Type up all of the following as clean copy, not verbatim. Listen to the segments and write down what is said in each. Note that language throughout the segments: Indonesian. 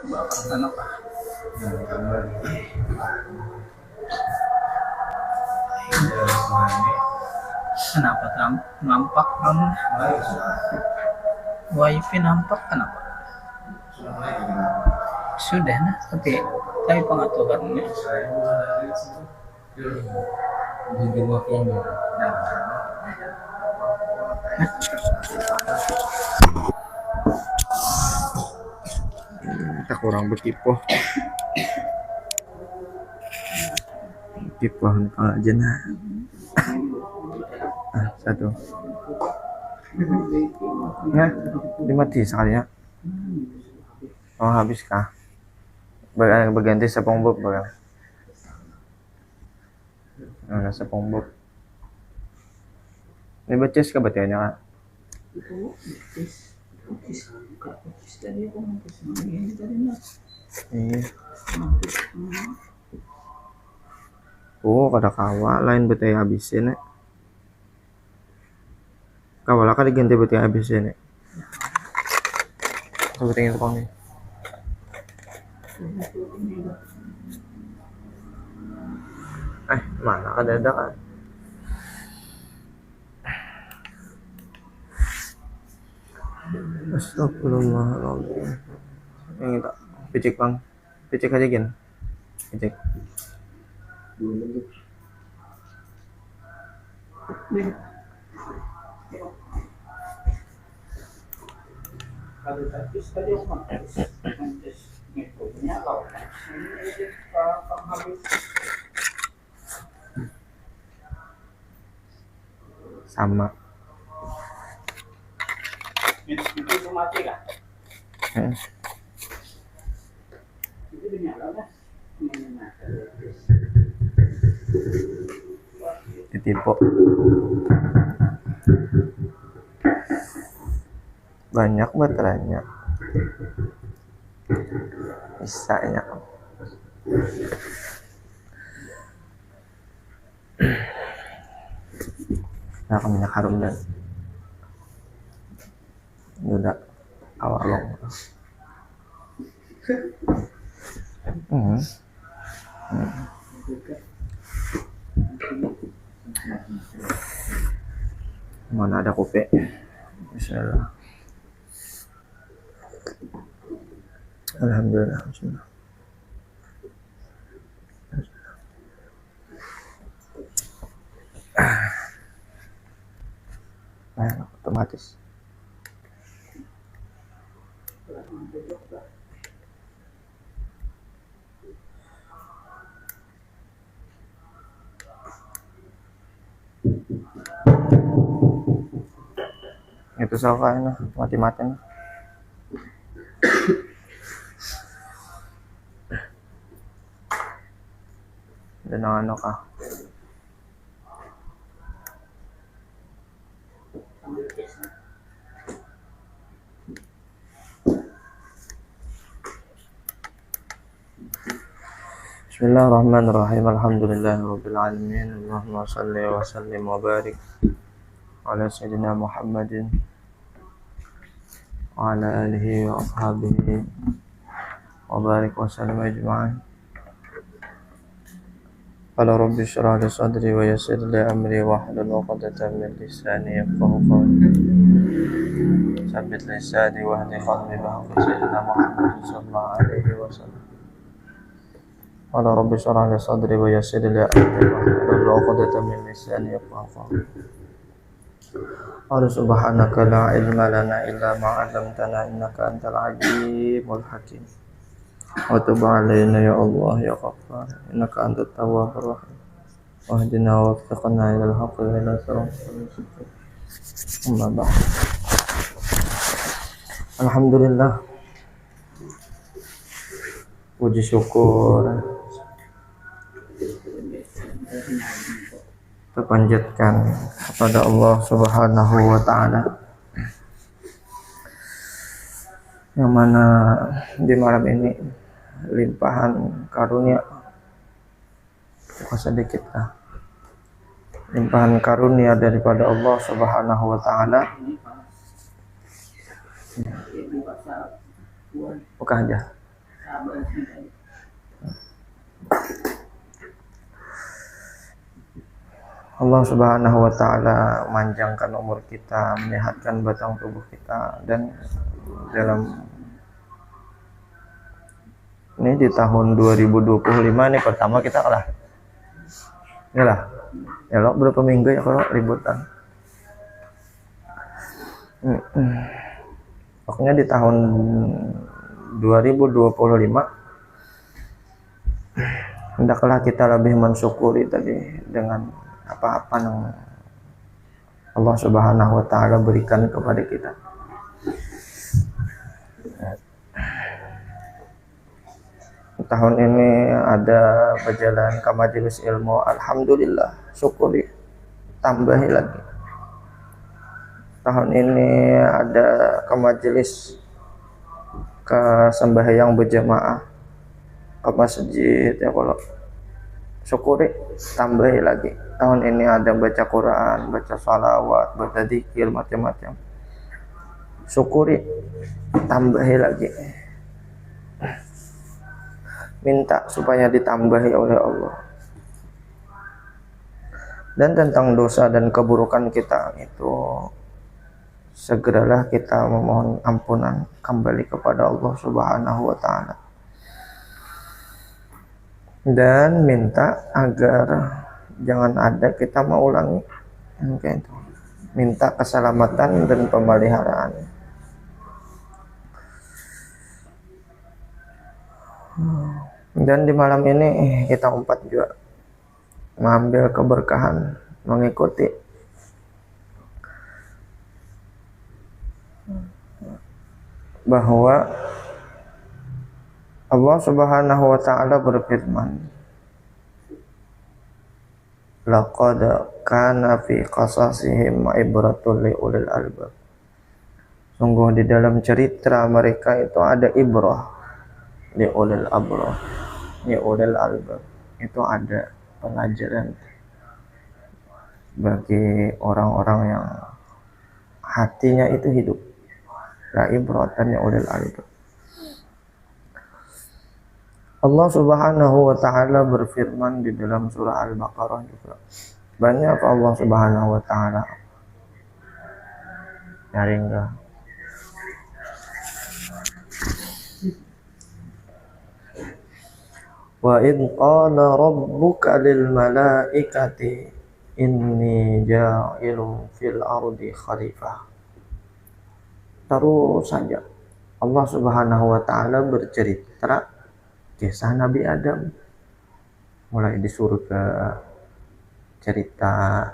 Bakal ano ka? Kenapa nampak kamu? Wifi nampak kenapa? Sudah nah, tapi pengaturannya. Di wifi-nya. Kita kurang bertipu. Tipuan aja nah. Satu. Nggak, dimati sekali ya. Oh habis kah? Berganti SpongeBob barang. Nah, SpongeBob. Ini beces ke batiannya kak? Iya. Oh kada kawa lain betai habisin ya. Kawala ka diganti betai habisin ya. Coba tinggal pang nih. Mana kada kan? Astagfirullahaladzim. Yang itu picik bang, picik aja gin, picik. Sama. Itu mati kah? Itu dinyala lah. Ditipu. Banyak baterainya. Bisa ya. Nah, minyak harum dan udah awalong. Mana ada kopi? Bismillah. Alhamdulillah. Bismillah. Nah, otomatis. Itu soalnya mati-mati. Dan ano ka? Bismillahirrahmanirrahim. Alhamdulillahirabbil alamin. Allahumma shalli wa sallim wa barik ala sayyidina Muhammadin wa ala alihi wa ashabihi wa barik wa sallim ajma'in. Qala rabbi shrah li sadri wa yassir li amri wa hlul 'uqdatam min lisani yafqahu qawli. Tsabbit lisani wa hdi qalbi bi sayyidina Muhammad sallallahu alaihi wasallam. Qala rabbi shrah li sadri wa yassir li amri wa hlul 'uqdatam min lisani yafqahu qawli. Qala subhanaka la ilma lana illa ma 'allamtana innaka antal alimul hakim. Wa tub alaina ya Allah ya Ghaffar innaka antat tawwabur rahim. Wahdina wa waffiqna ilal haqqi wa ila siratal mustaqim. Amma ba'd. Alhamdulillah. Puji syukur terpanjatkan kepada Allah Subhanahu wa taala yang mana di malam ini limpahan karunia bukan sedikit lah, limpahan karunia daripada Allah Subhanahu wa taala. Buka aja. Allah Subhanahu wa taala manjangkan umur kita, menyehatkan batang tubuh kita, dan dalam ini di tahun 2025 ini pertama kita kalah. Inilah. Ya lo berapa minggu ya kalau ributan. Pokoknya di tahun 2025 hendaklah kita lebih mensyukuri tadi dengan apa-apa yang Allah Subhanahu wa taala berikan kepada kita. Tahun ini ada berjalan ke majelis ilmu, alhamdulillah, syukuri, tambahi lagi. Tahun ini ada ke majelis, ke sembahyang berjamaah, ke masjid, ya kalau syukuri, tambahi lagi. Tahun ini ada baca Quran, baca salawat, baca zikir, macam-macam. Syukuri, tambahi lagi. Minta supaya ditambahi oleh Allah. Dan tentang dosa dan keburukan kita itu, segeralah kita memohon ampunan kembali kepada Allah Subhanahu wa taala. Dan minta agar jangan ada kita mengulangi. Kayak itu. Minta keselamatan dan pemeliharaan. Dan di malam ini kita empat juga mengambil keberkahan, mengikuti bahwa Allah Subhanahu wa taala berfirman, laqad kana fi qasasihim ibratun li ulil albab. Sungguh di dalam cerita mereka itu ada ibrah li ulil albab. Li ulil albab itu ada pelajaran bagi orang-orang yang hatinya itu hidup. La ibratan li ulil albab. Allah Subhanahu wa taala berfirman di dalam surah Al-Baqarah juga. Banyak Allah Subhanahu wa taala. Nyari enggak? Wa id qala rabbuka lil malaikati inni ja'ilun fil ardi khalifah. Terus saja Allah Subhanahu wa taala bercerita kisah Nabi Adam, mulai di surga, cerita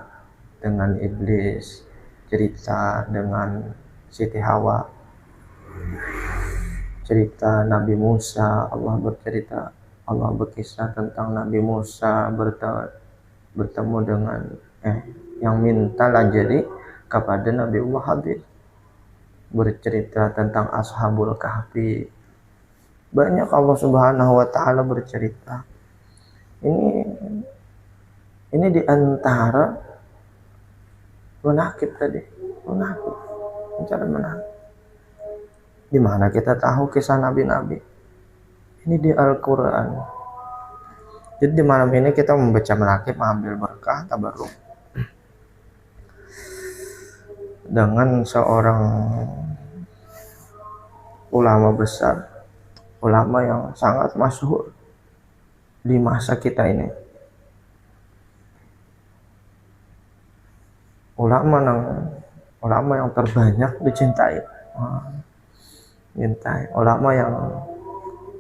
dengan iblis, cerita dengan Siti Hawa, cerita Nabi Musa. Allah berkisah tentang Nabi Musa bertemu dengan yang minta lajari kepada Nabi Allah Hadir, bercerita tentang Ashabul Kahfi. Banyak Allah Subhanahu wa taala bercerita. Ini di antara menakib tadi. Menakib. Cara menakib. Di mana kita tahu kisah nabi-nabi? Ini di Al-Qur'an. Jadi di malam ini kita membaca menakib, mengambil berkah, tabarruk dengan seorang ulama besar, ulama yang sangat masyhur di masa kita ini. Ulama yang terbanyak dicintai. Ulama yang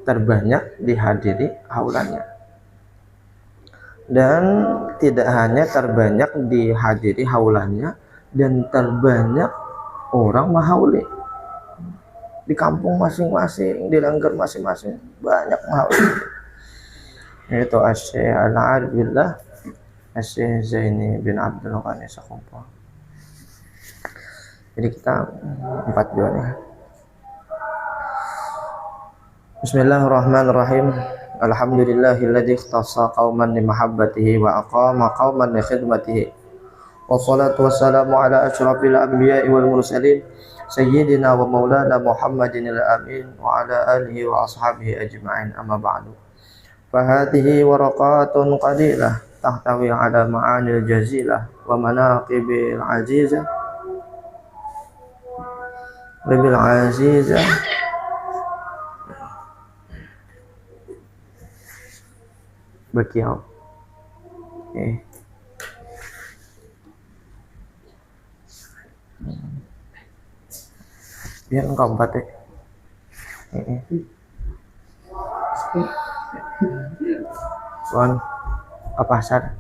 terbanyak dihadiri haulanya. Dan tidak hanya terbanyak dihadiri haulanya, dan terbanyak orang mahauli. Di kampung masing-masing, di langgar masing-masing, banyak mahauli. Yaitu Asy-Syaikh Al-Arif Billah, Asy-Syaikh Zaini bin Abdul Ghani Sakumpa. Jadi kita 4 juga nih. Bismillahirrahmanirrahim. Alhamdulillahilladzi ikhtassa qauman li mahabbatihi wa aqama qauman li khidmatihi wassalatu wassalamu ala asyrafil anbiya'i wal mursalin sayyidina wa maulana Muhammadin al-amin wa ala alihi wa ashabihi ajma'in, amma ba'du. Fahadihi waraqatun qalilah tahtawi ala ma'anil jazilah wa manaqibil azizah wabil azizah Bakiau. Biar engkau empat ya. Wan ke pasar.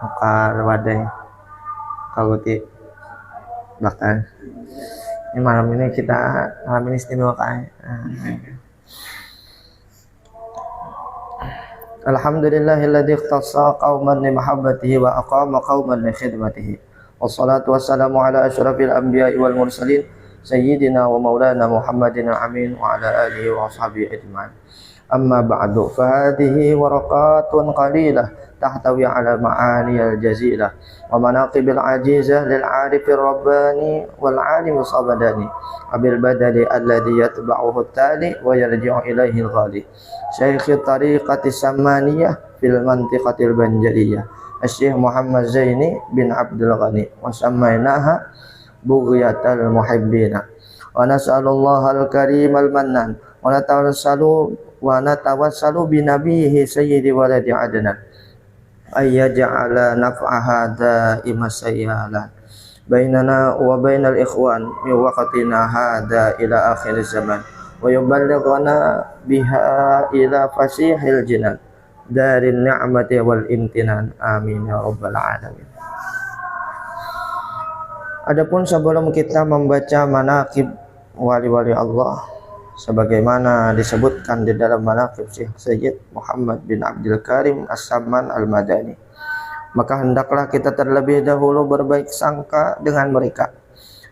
Maka wadai kaguti belakang. Ini malam ini istimewa kan. Alhamdulillahilladzi ikhtassa qauman li mahabbatihi wa aqama qauman li khidmatihi. Wassalatu wassalamu ala asyrafil anbiya'i wal mursalin sayyidina wa maulana Muhammadin al-amin wa ala alihi wa ashabihi ajma'in. Amma ba'du, fa hadhihi waraqatun qalilah tahtawi ala ma'aniyal jazilah wa manaqibil ajizah lil 'arifir rabbani wal 'alim sabadani abil badali alladhi yatba'uhu at-tali wa yarji'u ilaihi al-ghali syaikh tariqati samaniyah fil mantiqatil banjariyah Syekh Muhammad Zaini bin Abdul Ghani wa sammaynaha bughyatal muhibbina wa nas'alullaha al-karim al-mannan wa natawassalu bi nabiyhi sayyidi waladi adnan ayyaj'ala naf'aha da'imas sayyalan bainana wa bainal ikhwan min waqtina hadha ila akhir zaman wa yuballighana biha ila fasihil jinan darin ni'mati wal imtinan, amin ya rabbal alamin. Adapun sebelum kita membaca manaqib wali-wali Allah sebagaimana disebutkan di dalam manaqib Syekh Sayyid Muhammad bin Abdul Karim As-Samman Al-Madani, maka hendaklah kita terlebih dahulu berbaik sangka dengan mereka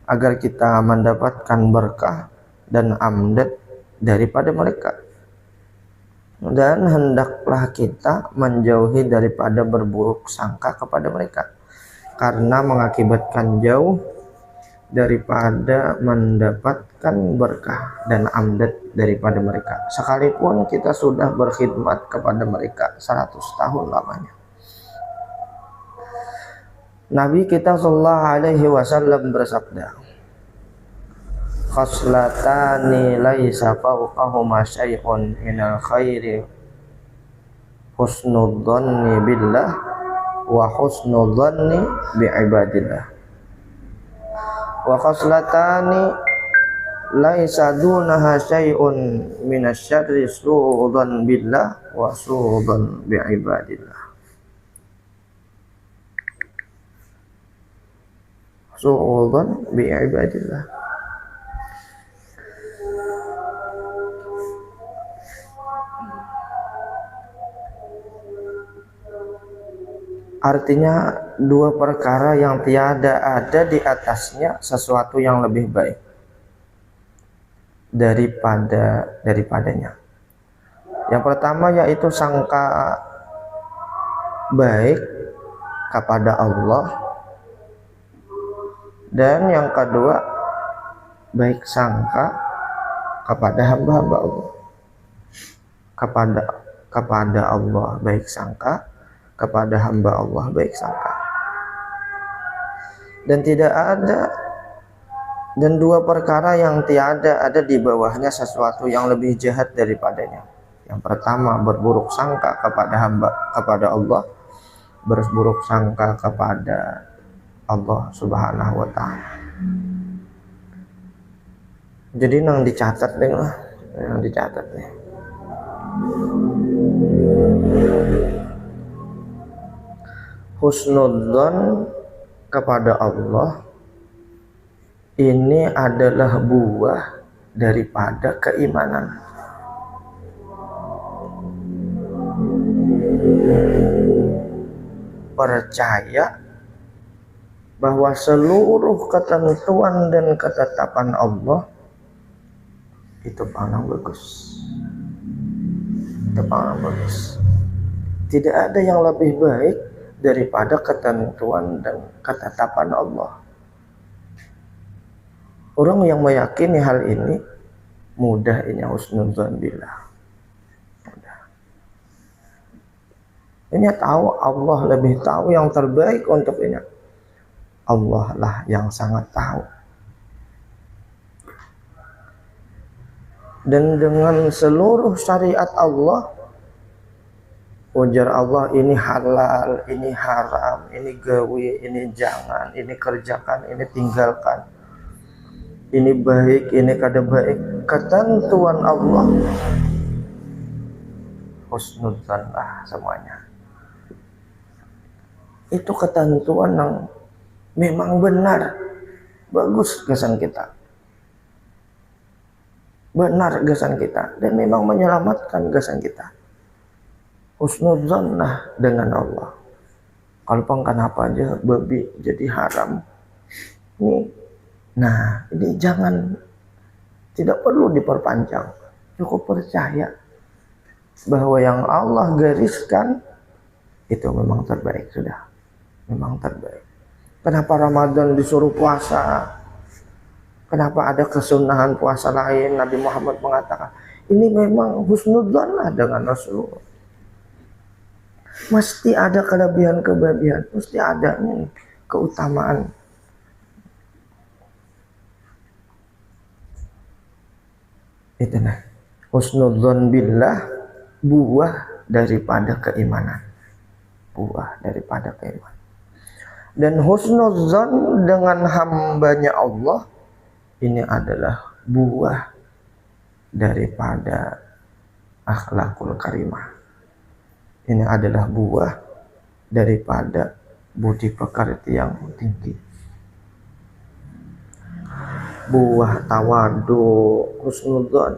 agar kita mendapatkan berkah dan amdad daripada mereka, dan hendaklah kita menjauhi daripada berburuk sangka kepada mereka karena mengakibatkan jauh daripada mendapatkan berkah dan amdad daripada mereka sekalipun kita sudah berkhidmat kepada mereka 100 tahun lamanya. Nabi kita sallallahu alaihi wasallam bersabda, khaslatani laisa fawqahuma syai'un minal khairi husnul dhanni billah wa husnul dhanni bi'ibadillah wa khaslatani laisa dunaha syai'un minasyarri su'udhan billah wa su'udhan bi'ibadillah. Su'udhan bi'ibadillah. Artinya dua perkara yang tiada ada di atasnya sesuatu yang lebih baik daripadanya. Yang pertama yaitu sangka baik kepada Allah, dan yang kedua baik sangka kepada hamba-hamba Allah. Kepada Allah baik sangka, kepada hamba Allah baik sangka. Dan dua perkara yang tiada ada di bawahnya sesuatu yang lebih jahat daripadanya. Yang pertama berburuk sangka kepada Allah, berburuk sangka kepada Allah Subhanahu wa taala. Jadi nang dicatat deh lah, nang dicatat nih. Husnudzon kepada Allah ini adalah buah daripada keimanan. Percaya bahwa seluruh ketentuan dan ketetapan Allah itu paling bagus. Itu paling bagus. Tidak ada yang lebih baik daripada ketentuan dan ketetapan Allah. Orang yang meyakini hal ini mudah ini husnudzon billah. Mudah. Ini tahu Allah lebih tahu yang terbaik untuk ini. Allah lah yang sangat tahu. Dan dengan seluruh syariat Allah, ujar Allah ini halal, ini haram, ini gawe, ini jangan, ini kerjakan, ini tinggalkan, ini baik, ini kada baik. Ketentuan Allah husnudzon lah semuanya. Itu ketentuan yang memang benar, bagus kesan kita, benar kesan kita, dan memang menyelamatkan kesan kita. Husnudzon lah dengan Allah. Kalau kenapa aja babi jadi haram. Ini jangan, tidak perlu diperpanjang. Cukup percaya bahwa yang Allah gariskan itu memang terbaik sudah. Memang terbaik. Kenapa Ramadan disuruh puasa? Kenapa ada kesunahan puasa lain? Nabi Muhammad mengatakan, ini memang husnudzon lah dengan Rasulullah. Mesti ada kelebihan-kelebihan, mesti ada keutamaan. Itu nah, husnudzon billah, buah daripada keimanan. Buah daripada keimanan. Dan husnudzon dengan hambanya Allah, ini adalah buah daripada akhlakul karimah. Ini adalah buah daripada budi pekerti yang tinggi. Buah tawadu, husnudzon.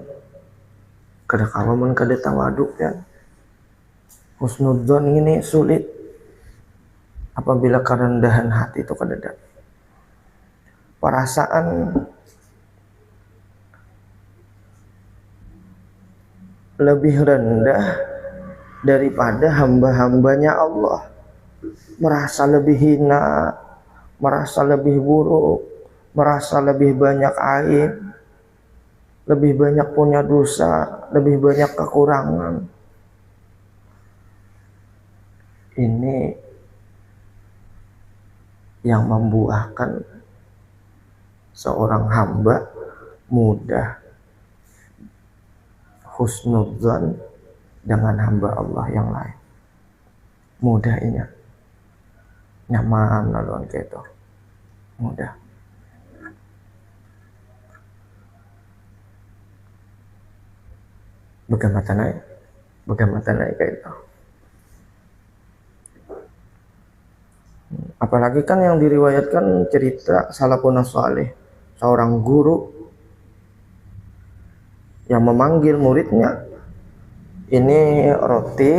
Kada kawaman kada tawadu kan. Husnudzon ini sulit apabila kerendahan hati itu kada ada. Perasaan lebih rendah daripada hamba-hambanya Allah, merasa lebih hina, merasa lebih buruk, merasa lebih banyak aib, lebih banyak punya dosa, lebih banyak kekurangan. Ini yang membuahkan seorang hamba mudah husnudzon dengan hamba Allah yang lain. Mudah ini. Nyaman laluan kayak itu. Mudah. Bagaimana naik kayak itu. Apalagi kan yang diriwayatkan cerita salafun saleh, seorang guru yang memanggil muridnya, ini roti,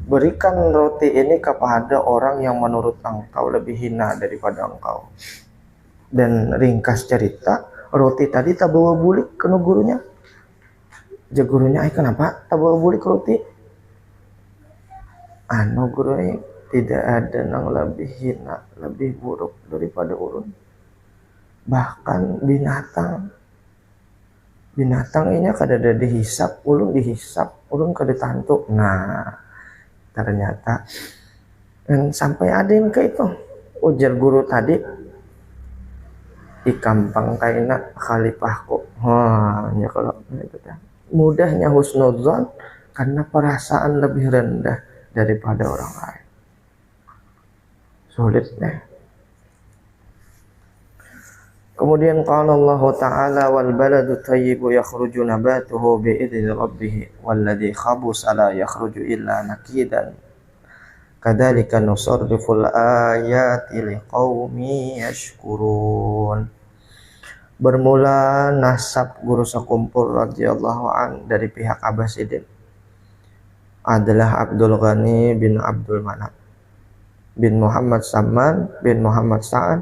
berikan roti ini kepada orang yang menurut engkau lebih hina daripada engkau. Dan ringkas cerita, roti tadi tak bawa bulik ke gurunya. Gurunya, kenapa tak bawa bulik roti? Gurunya tidak ada yang lebih hina, lebih buruk daripada urun. Bahkan binatang ini kada ada dihisap, ulun dihisap, ulun kada tantu. Nah, ternyata dan sampai ada yang kayak itu. Ujar guru tadi, ikampang kaina khalifahku. Ya kalau itu dah. Mudahnya husnudzon karena perasaan lebih rendah daripada orang lain. Sulit deh. Kemudian qala Allah Ta'ala wal baladu thayyibu yakhruju nabatuhu bi'idzni rabbih walladzi khabusa la yakhruju illa nakidan kadzalika nusarriful ayati liqaumi yashkurun. Bermula nasab guru sekumpul radhiyallahu an dari pihak Abbasidin adalah Abdul Ghani bin Abdul Manaf bin Muhammad Saman bin Muhammad Sa'ad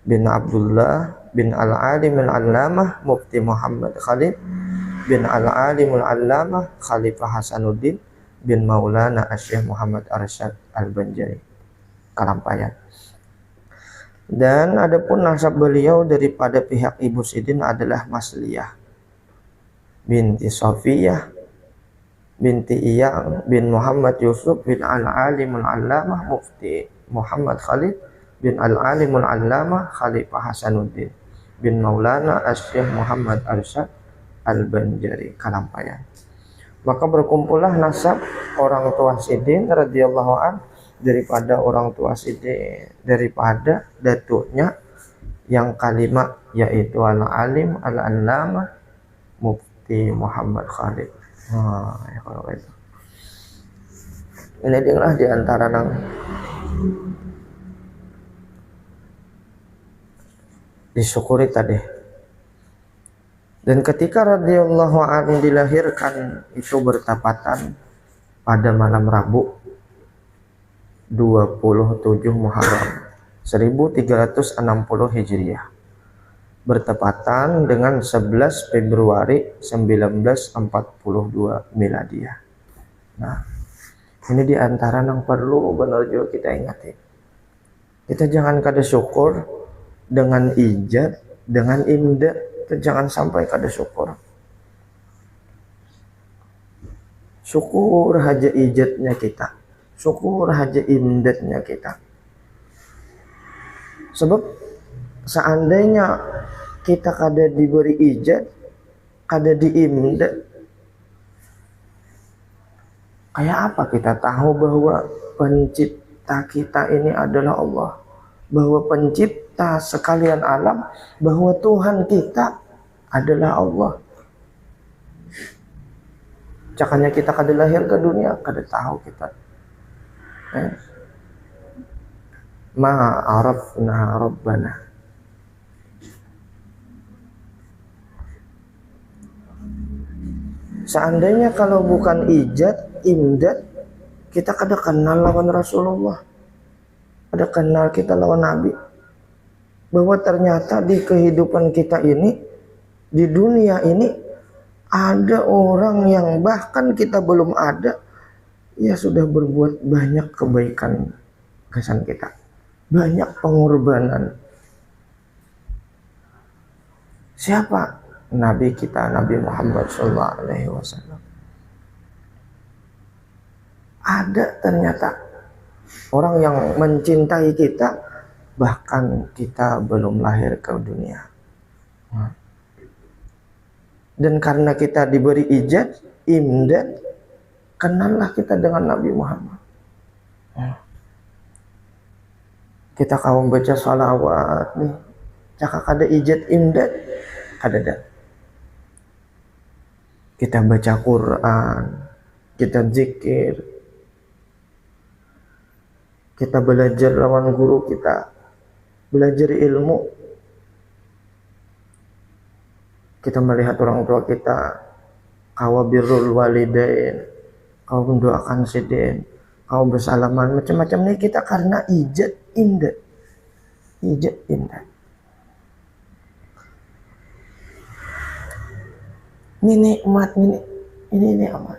bin Abdullah bin Al-Alim Al-Allamah Mufti Muhammad Khalid bin Al-Alim Al-Allamah Khalifah Hasanuddin bin Maulana Syekh Muhammad Arsyad Al-Banjari, Kalampayan. Dan adapun nasab beliau daripada pihak Ibu Sidin adalah Masliyah binti Safiyah binti Iyang bin Muhammad Yusuf bin Al-Alimul Allamah Mufti Muhammad Khalid bin Al-Alimul Allamah Khalifah Hasanuddin bin Maulana Syekh Muhammad Arsyad Al-Banjari, Kalampayan. Maka berkumpullah nasab orang tua Sidin radhiyallahu an daripada orang tua Sidin, daripada datuknya yang kalimat, yaitu Al-Alim Al-Allamah Mufti Muhammad Khalid. Ya kalau itu. Ini adalah di antara nang disyukuri tadi. Dan ketika radhiyallahu anhu dilahirkan itu bertepatan pada malam Rabu 27 Muharram 1360 Hijriah, bertepatan dengan 11 Februari 1942 Miladiah. Nah, ini diantara yang perlu benar juga kita ingati. Kita jangan kada syukur dengan ijad, dengan imdad. Jangan sampai kada syukur. Syukur haja ijadnya kita, syukur haja imdadnya kita. Sebab seandainya kita kada diberi ijad, kada diimdad, kayak apa kita tahu bahwa pencipta kita ini adalah Allah, bahwa pencipta sekalian alam, bahwa Tuhan kita adalah Allah. Cakanya kita kada lahir ke dunia, kada tahu kita. Ma arafna rabbana. Seandainya kalau bukan ijad, imdad, kita kada kenal lawan Rasulullah, kada kenal kita lawan Nabi. Bahwa ternyata di kehidupan kita ini, di dunia ini, ada orang yang bahkan kita belum ada, ya sudah berbuat banyak kebaikan kesan kita, banyak pengorbanan. Siapa? Nabi kita, Nabi Muhammad SAW. Ada ternyata orang yang mencintai kita, bahkan kita belum lahir ke dunia. Dan karena kita diberi ijad, imdad, kenallah kita dengan Nabi Muhammad. Kita kaum baca salawat nih, cakap ada ijad imdad, ada. Kita baca Quran, kita zikir, kita belajar lawan guru kita, belajar ilmu. Kita melihat orang tua kita, kau birrul walidain, kau mendoakan sidin, kau bersalaman, macam-macam ini kita karena ijad imdad. Ijad imdad. Ini nikmat, ini nikmat.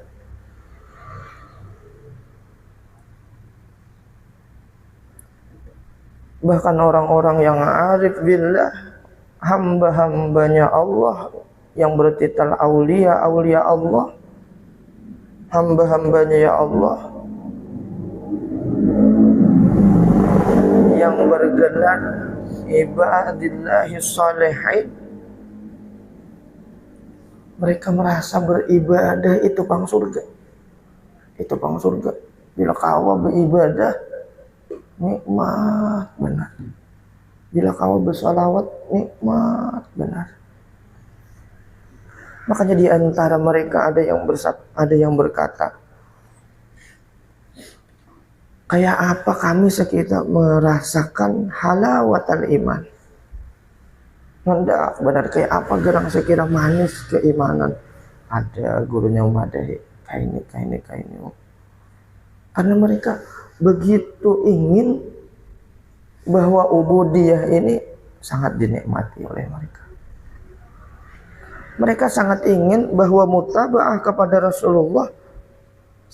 Bahkan orang-orang yang arif billah, hamba-hambanya Allah yang bertitel aulia Allah, hamba-hambanya ya Allah yang bergelar ibadillahi shalihin, mereka merasa beribadah itu pang surga. Itu pang surga. Bila kau beribadah, nikmat benar. Bila kau bersalawat, nikmat benar. Makanya di antara mereka ada yang berkata, kayak apa kami sekitar merasakan halawatal iman. Hendak benar kayak apa gerang sekira manis keimanan. Ada gurunya madahi, kayak ini. Karena mereka begitu ingin bahwa ubudiyah ini sangat dinikmati oleh mereka. Mereka sangat ingin bahwa mutaba'ah kepada Rasulullah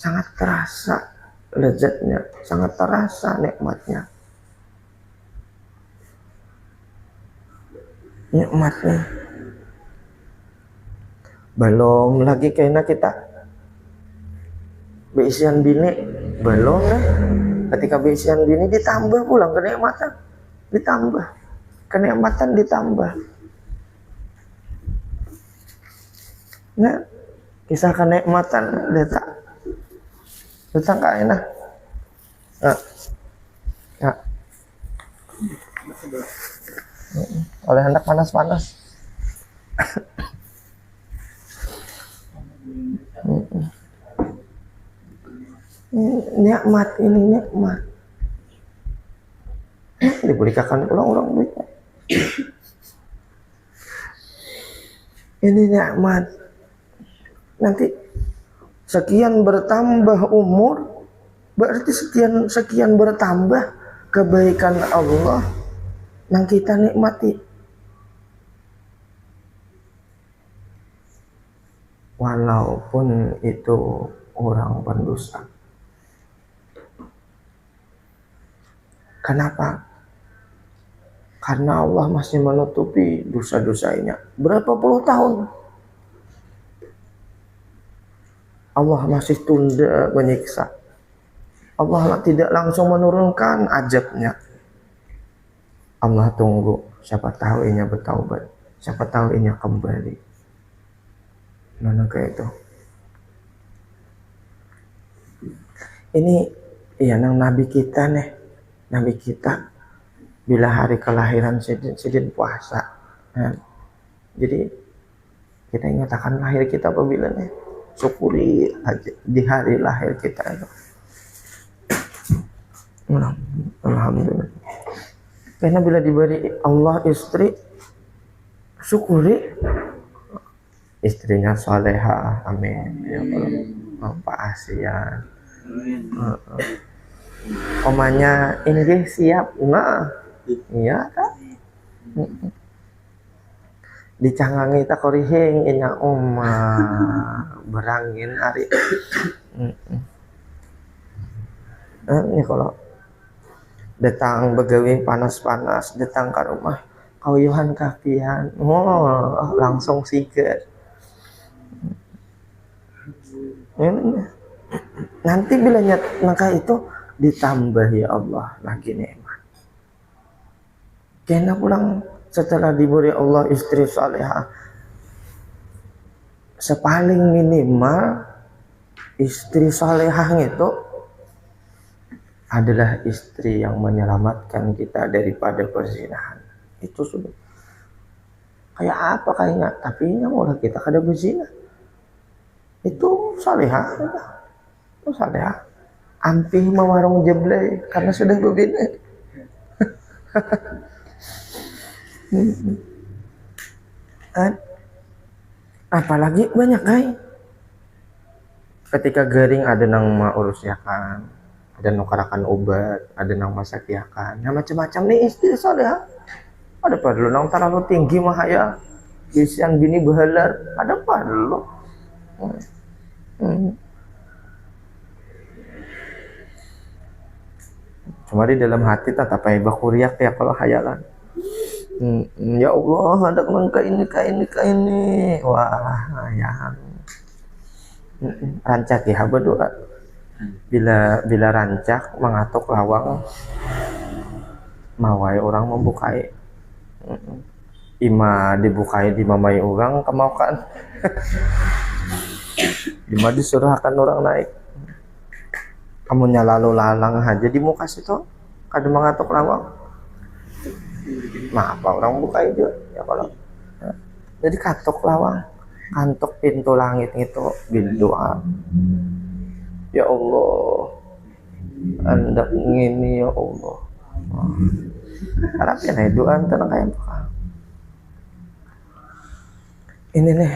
sangat terasa lezatnya, sangat terasa nikmatnya. Nikmatnya. Belum lagi kayaknya kita beisian bini, belum ya. Ketika beisian bini ditambah pulang kenikmatan, ditambah kenikmatan ditambah. Nah, kisah kenikmatan letak kak enak. Nah. Oleh hendak panas-panas. Nikmat ini nikmat. Diberikan ulang-ulang duit. Ini nikmat. Nanti sekian bertambah umur, berarti sekian bertambah kebaikan Allah yang kita nikmati. Walaupun itu orang pendosa. Kenapa? Karena Allah masih menutupi dosa-dosanya. Berapa puluh tahun Allah masih tunda menyiksa. Allah tidak langsung menurunkan azabnya. Allah tunggu, siapa tahu inya bertaubat, siapa tahu inya kembali. Mana kayak itu. Ini ya nang nabi kita nih, nabi kita bila hari kelahiran sidin puasa. Nah, jadi kita ingatakan lahir kita apabila nih, syukuri aja di hari lahir kita itu. Alhamdulillah. Karena bila diberi Allah istri, syukuri. Istrinya soleha, amin. Ya Allah, Pak Asian. Omanya ini siap, enggak? Iya kan? Dicangangi tak korihing, inya oma berangin ari. Ini kalau datang begawi panas-panas, datang ke rumah kauyuhan kakian, langsung siget. Nanti bila nangka itu ditambah ya Allah lagi nikmat. Kena pulang setelah diberi Allah istri salehah, sepaling minimal istri salehah itu adalah istri yang menyelamatkan kita daripada perzinahan. Itu sudah kayak apa kayaknya, tapi ini mulai kita kada berzina. Itu salehah, itu salehah. Ampih mewarung jeblay karena sudah berbina. Apalagi banyak guys. Ketika garing ada nang urus yakan, ada nukarakan obat, ada nang masak yakan, nah macam-macam nih istri salehah. Ada perlu nang terlalu tinggi mah ya, isian bini behalar, ada perlu. Cuma di dalam hati tetap aja bakuriak ya kalau hayalan. Ya Allah, ada nangka ini. Wah, ayang. Rancak ya berdoa. Bila rancak mengatuk lawang, mawai orang membukai. Ima dibukai di mamai orang kemaukan. Ima disuruhkan orang naik. Kamunya lalu lalang aja di muka situ, kada mengatuk lawang. Nah, apa orang buka itu ya kalau. Jadi katuk lawang, kantuk pintu langit itu berdoa. Ya Allah, Anda ngini ya Allah. Harapnya nih doa tentang kayak apa? Ini nih,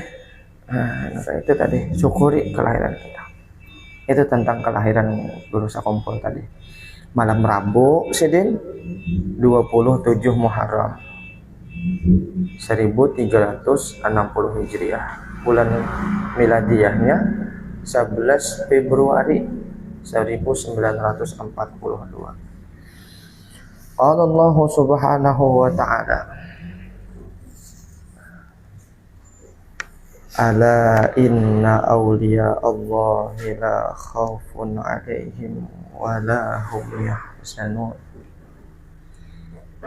itu tadi syukuri kelahiran kita. Itu tentang kelahiran Guru Sakumpul tadi. Malam Rabu sidin 27 Muharram 1360 Hijriah. Bulan miladiyahnya 11 Februari 1942. Qala Allah Subhanahu wa ta'ala, ala inna awliya Allahi la khawfun alaihim wa la hum yahzanun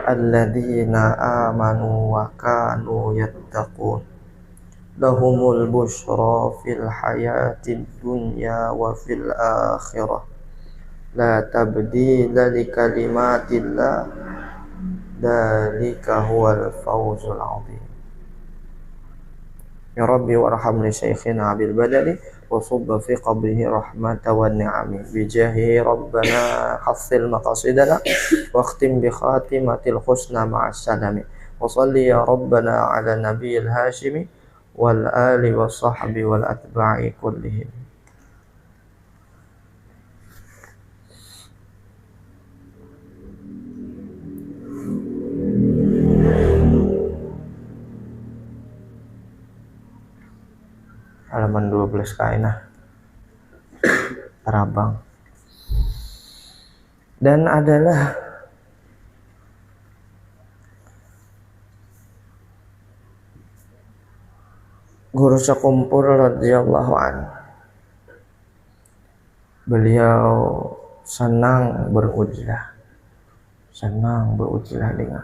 alladzina amanu wa kanu yattaqun lahumul bushra fil hayatid dunya wa fil akhirah la tabdila li kalimatillah dzalika huwal fawzul 'adzim. Ya Rabbi warham li syekhina Abil Badali wa subba fi qabrihi rahmata wa ni'ami bijahi Rabbana hassil maqasidana wa khtim bi khatimatil husna ma'as salami wa salli ya Rabbana ala nabiyil hashimi wal ali wa sahbi wal atba'i kullihim. Halaman 12 kainah Tarabang. Dan adalah Guru Sekumpul radhiyallahu anhu. Beliau senang berujlah dengan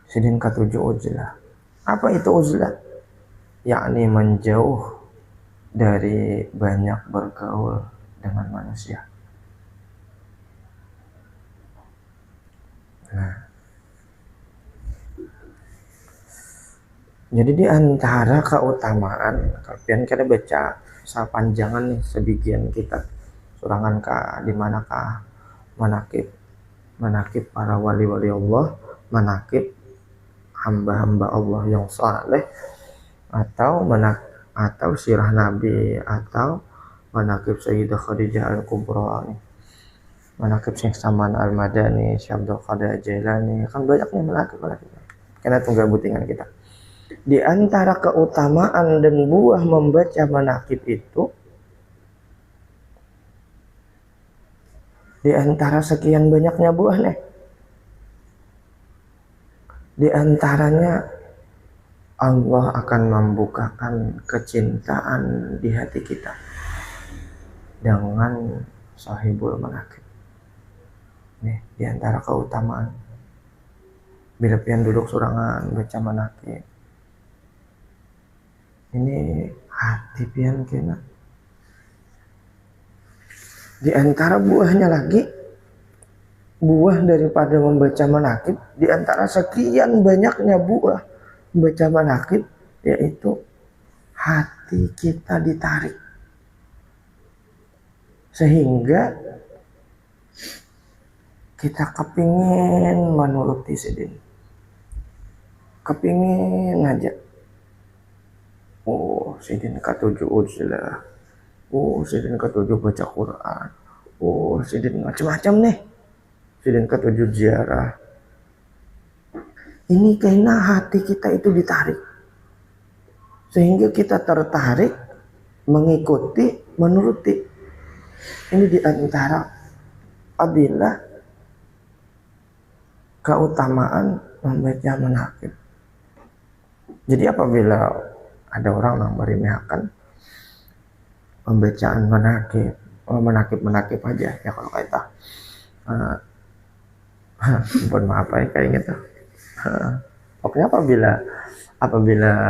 sidin ke-7 uzlah. Apa itu uzlah? Yakni menjauh dari banyak bergaul dengan manusia. Nah, jadi di antara keutamaan, kalian kita baca sapanjangan nih sebagian kitab surangan ka di manakah manakib para wali-wali Allah, manakib hamba-hamba Allah yang saleh, atau sirah Nabi, atau manakib Sayyidah Khadijah Al-Kubra, manakib Syekh Saman Al-Madani, Syekh Abdul Qadir Jailani, kan banyak nih manakib. Karena tunggal butingan kita. Di antara keutamaan dan buah membaca manakib itu, di antara sekian banyaknya buah nih, di antaranya Allah akan membukakan kecintaan di hati kita dengan sahibul manakib. Nih, di antara keutamaan. Bila pian duduk surangan baca manakib, ini hati pian kena. Di antara buahnya lagi, buah daripada membaca manakib, di antara sekian banyaknya buah membaca manakib, yaitu hati kita ditarik, sehingga kita kepingin menuruti sidin, kepingin aja. Oh, sidin ke-7 uzlah, oh sidin ke-7 baca Quran, oh sidin macam-macam nih, sidin ke-7 ziarah. Ini karena hati kita itu ditarik, sehingga kita tertarik mengikuti, menuruti. Ini di antara fadilah keutamaan membaca manakib. Jadi apabila ada orang yang meremehkan pembacaan manakib aja ya, kalau kita mohon maaf ya kayak gitu. Pokoknya apabila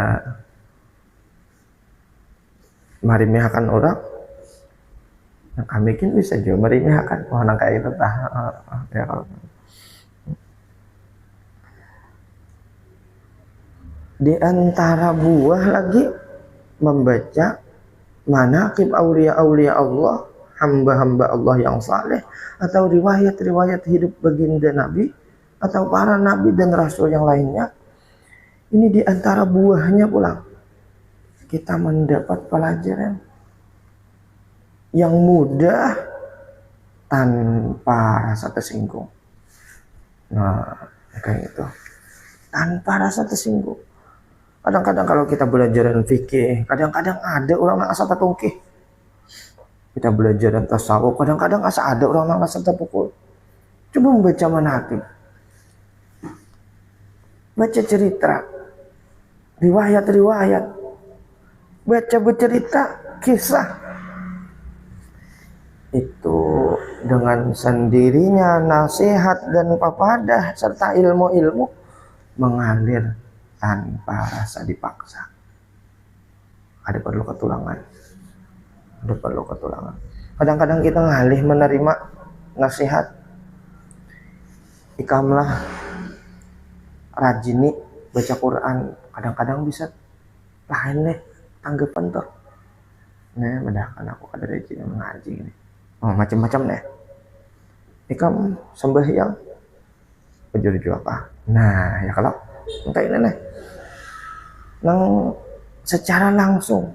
meremehkan orang, yang kami bikin bisa juga meremehkan orang kayak itu ya. Kalau di antara buah lagi membaca manaqib aulia Allah, hamba-hamba Allah yang saleh, atau riwayat-riwayat hidup baginda Nabi atau para nabi dan rasul yang lainnya. Ini di antara buahnya pulang kita mendapat pelajaran yang mudah tanpa rasa tersinggung. Nah, kayak gitu. Tanpa rasa tersinggung. Kadang-kadang kalau kita belajar fikih, kadang-kadang ada orang yang asal tatungkih. Kita belajar dan tasawuf, kadang-kadang asa ada orang nangis terpukul. Coba membaca manaqib, baca cerita, riwayat-riwayat, baca bercerita, kisah. Itu dengan sendirinya nasihat dan papadah serta ilmu-ilmu mengalir tanpa rasa dipaksa. Ada perlu ketulangan. Ada perlu ketulangan. Kadang-kadang kita ngalih menerima nasihat. Ikamlah rajini baca Quran. Kadang-kadang bisa lain nih tanggapan tuh. Nah, medahkan aku kada rajin mengaji ini. Oh, macam-macam deh. Ikam sembahyang baju apa? Nah, ya kalau entah ini nih. Nang secara langsung.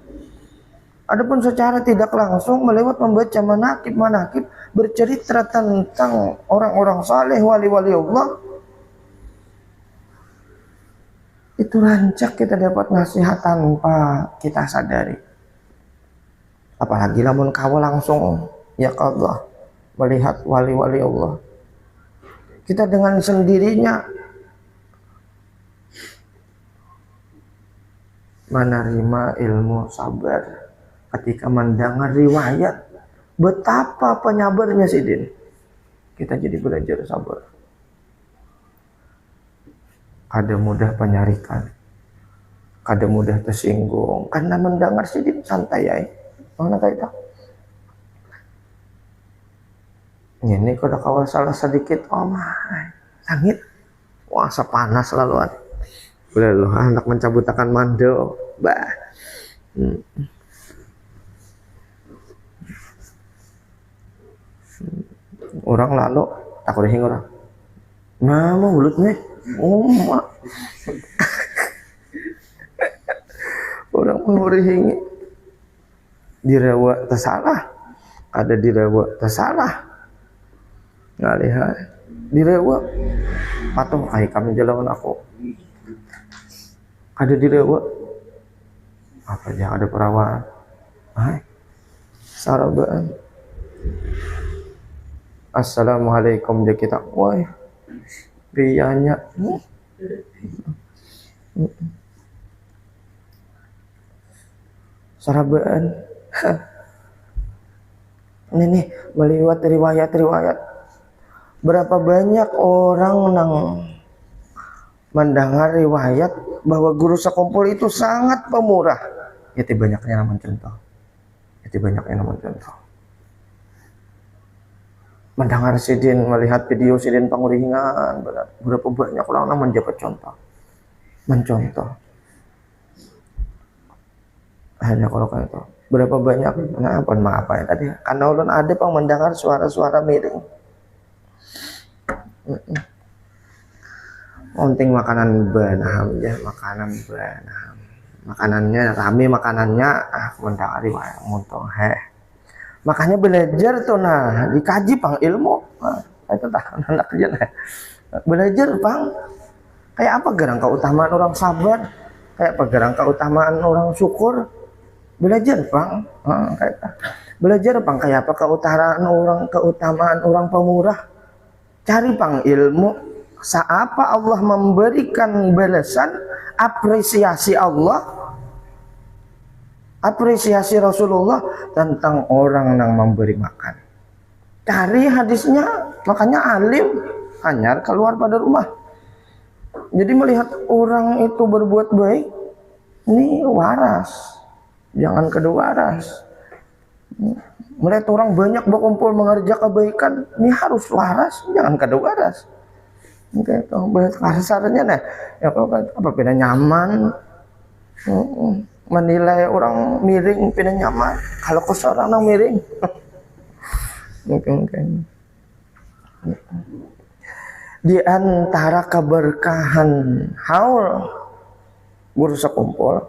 Adapun secara tidak langsung melewat membaca manaqib bercerita tentang orang-orang saleh, wali-wali Allah. Itu rancak kita dapat nasihat tanpa kita sadari. Apalagi lamun kau langsung ya Allah melihat wali-wali Allah. Kita dengan sendirinya menerima ilmu sabar ketika mendengar riwayat. Betapa penyabarnya Sidin. Kita jadi belajar sabar. Kada mudah penyarikan, kada mudah tersinggung karena mendengar Sidin santai ya. Mana kayak ini kalau kawal salah sedikit, oh my, sangit, wah sepanas laluan. Boleh loh, anak mencabutakan mando, bah. Orang lalu tak kurang orang. Nah, mau mulutnya, mak. Orang mau rihingi, dirawa tersalah, ada dirawa tersalah. Ngalihat direwa patuh kayak kami jalan aku ada direwa apa aja ada perawan sarabaan assalamualaikum dia kita woi bianya sarabaan ini nih melihat riwayat berapa banyak orang yang mendengar riwayat bahwa guru sekumpul itu sangat pemurah. Itu banyaknya namun contoh. Itu banyaknya namun contoh. Mendengar Sidin, melihat video Sidin pangurihingan, berapa banyak orang yang menjabat contoh. Mencontoh. Hanya kalau kayak itu. Berapa banyak, nah apa ya tadi. Karena ulun ada pang mendengar suara-suara miring. Penting makanan banaham ya, makanannya rame makanannya mendengar riwayat muntong makanya belajar tuh nah dikaji pang ilmu itu tak anak aja nah belajar pang kayak apa gerang keutamaan orang sabar, kayak apa gerang keutamaan orang syukur, belajar pang kayak belajar pang kayak apa keutamaan orang pemurah. Cari pang ilmu saapa Allah memberikan balasan, apresiasi Allah, apresiasi Rasulullah tentang orang yang memberi makan. Cari hadisnya, makanya alim hanya keluar pada rumah. Jadi melihat orang itu berbuat baik, ini waras, jangan kedua waras. Melihat orang banyak berkumpul mengerjakan kebaikan, ini harus waras, jangan kada waras. Oke, kasarnya nah, ya kalau apa pina nyaman, menilai orang miring pina nyaman, kalau keseorang orang miring, mungkin. Di antara keberkahan haul guru sekumpul,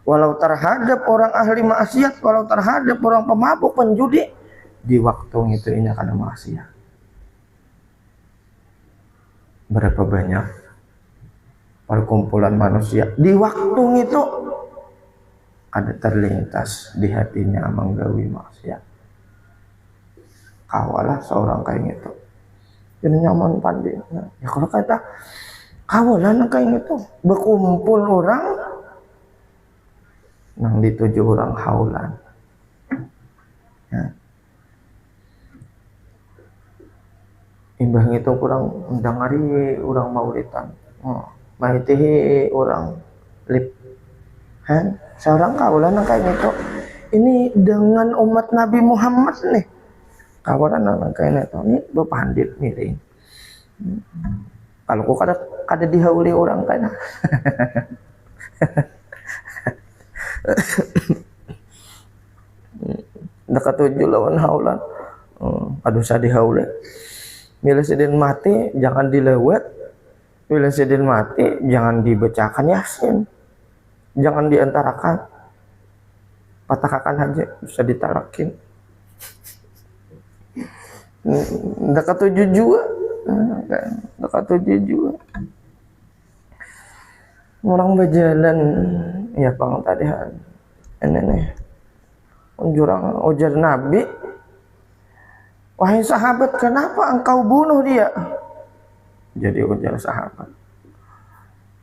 walau terhadap orang ahli maksiat, walau terhadap orang pemabuk penjudi, di waktu itu ini akan maksiat. Berapa banyak perkumpulan manusia di waktu itu ada terlintas di hatinya menggawi maksiat. kawalah seorang kayak gitu. Jadi nyaman pandi. Ya kalau kata kawalah kayak gitu, berkumpul orang, nang dituju orang haulan. Ya. Imbah itu kurang dengari orang maulitan. Maitihi orang lip. Seorang kawalan kayak gitu. Ini dengan umat Nabi Muhammad nih. Kawalan kayak gitu. Ini berpandit miring. Kalau kok kada dihauli orang kan. Dekat tujuh lawan haulan. Aduh saya dihauli. Bila sedin mati jangan dilewat. Bila sedin mati jangan dibacakan Yasin. Jangan diantarakan. Patahkan aja bisa ditalakin. Dekat tujuh juga. Dekat tujuh juga. Orang berjalan ya bang tadi ini nih jurang ujar Nabi, wahai sahabat, kenapa engkau bunuh dia? Jadi ujar sahabat,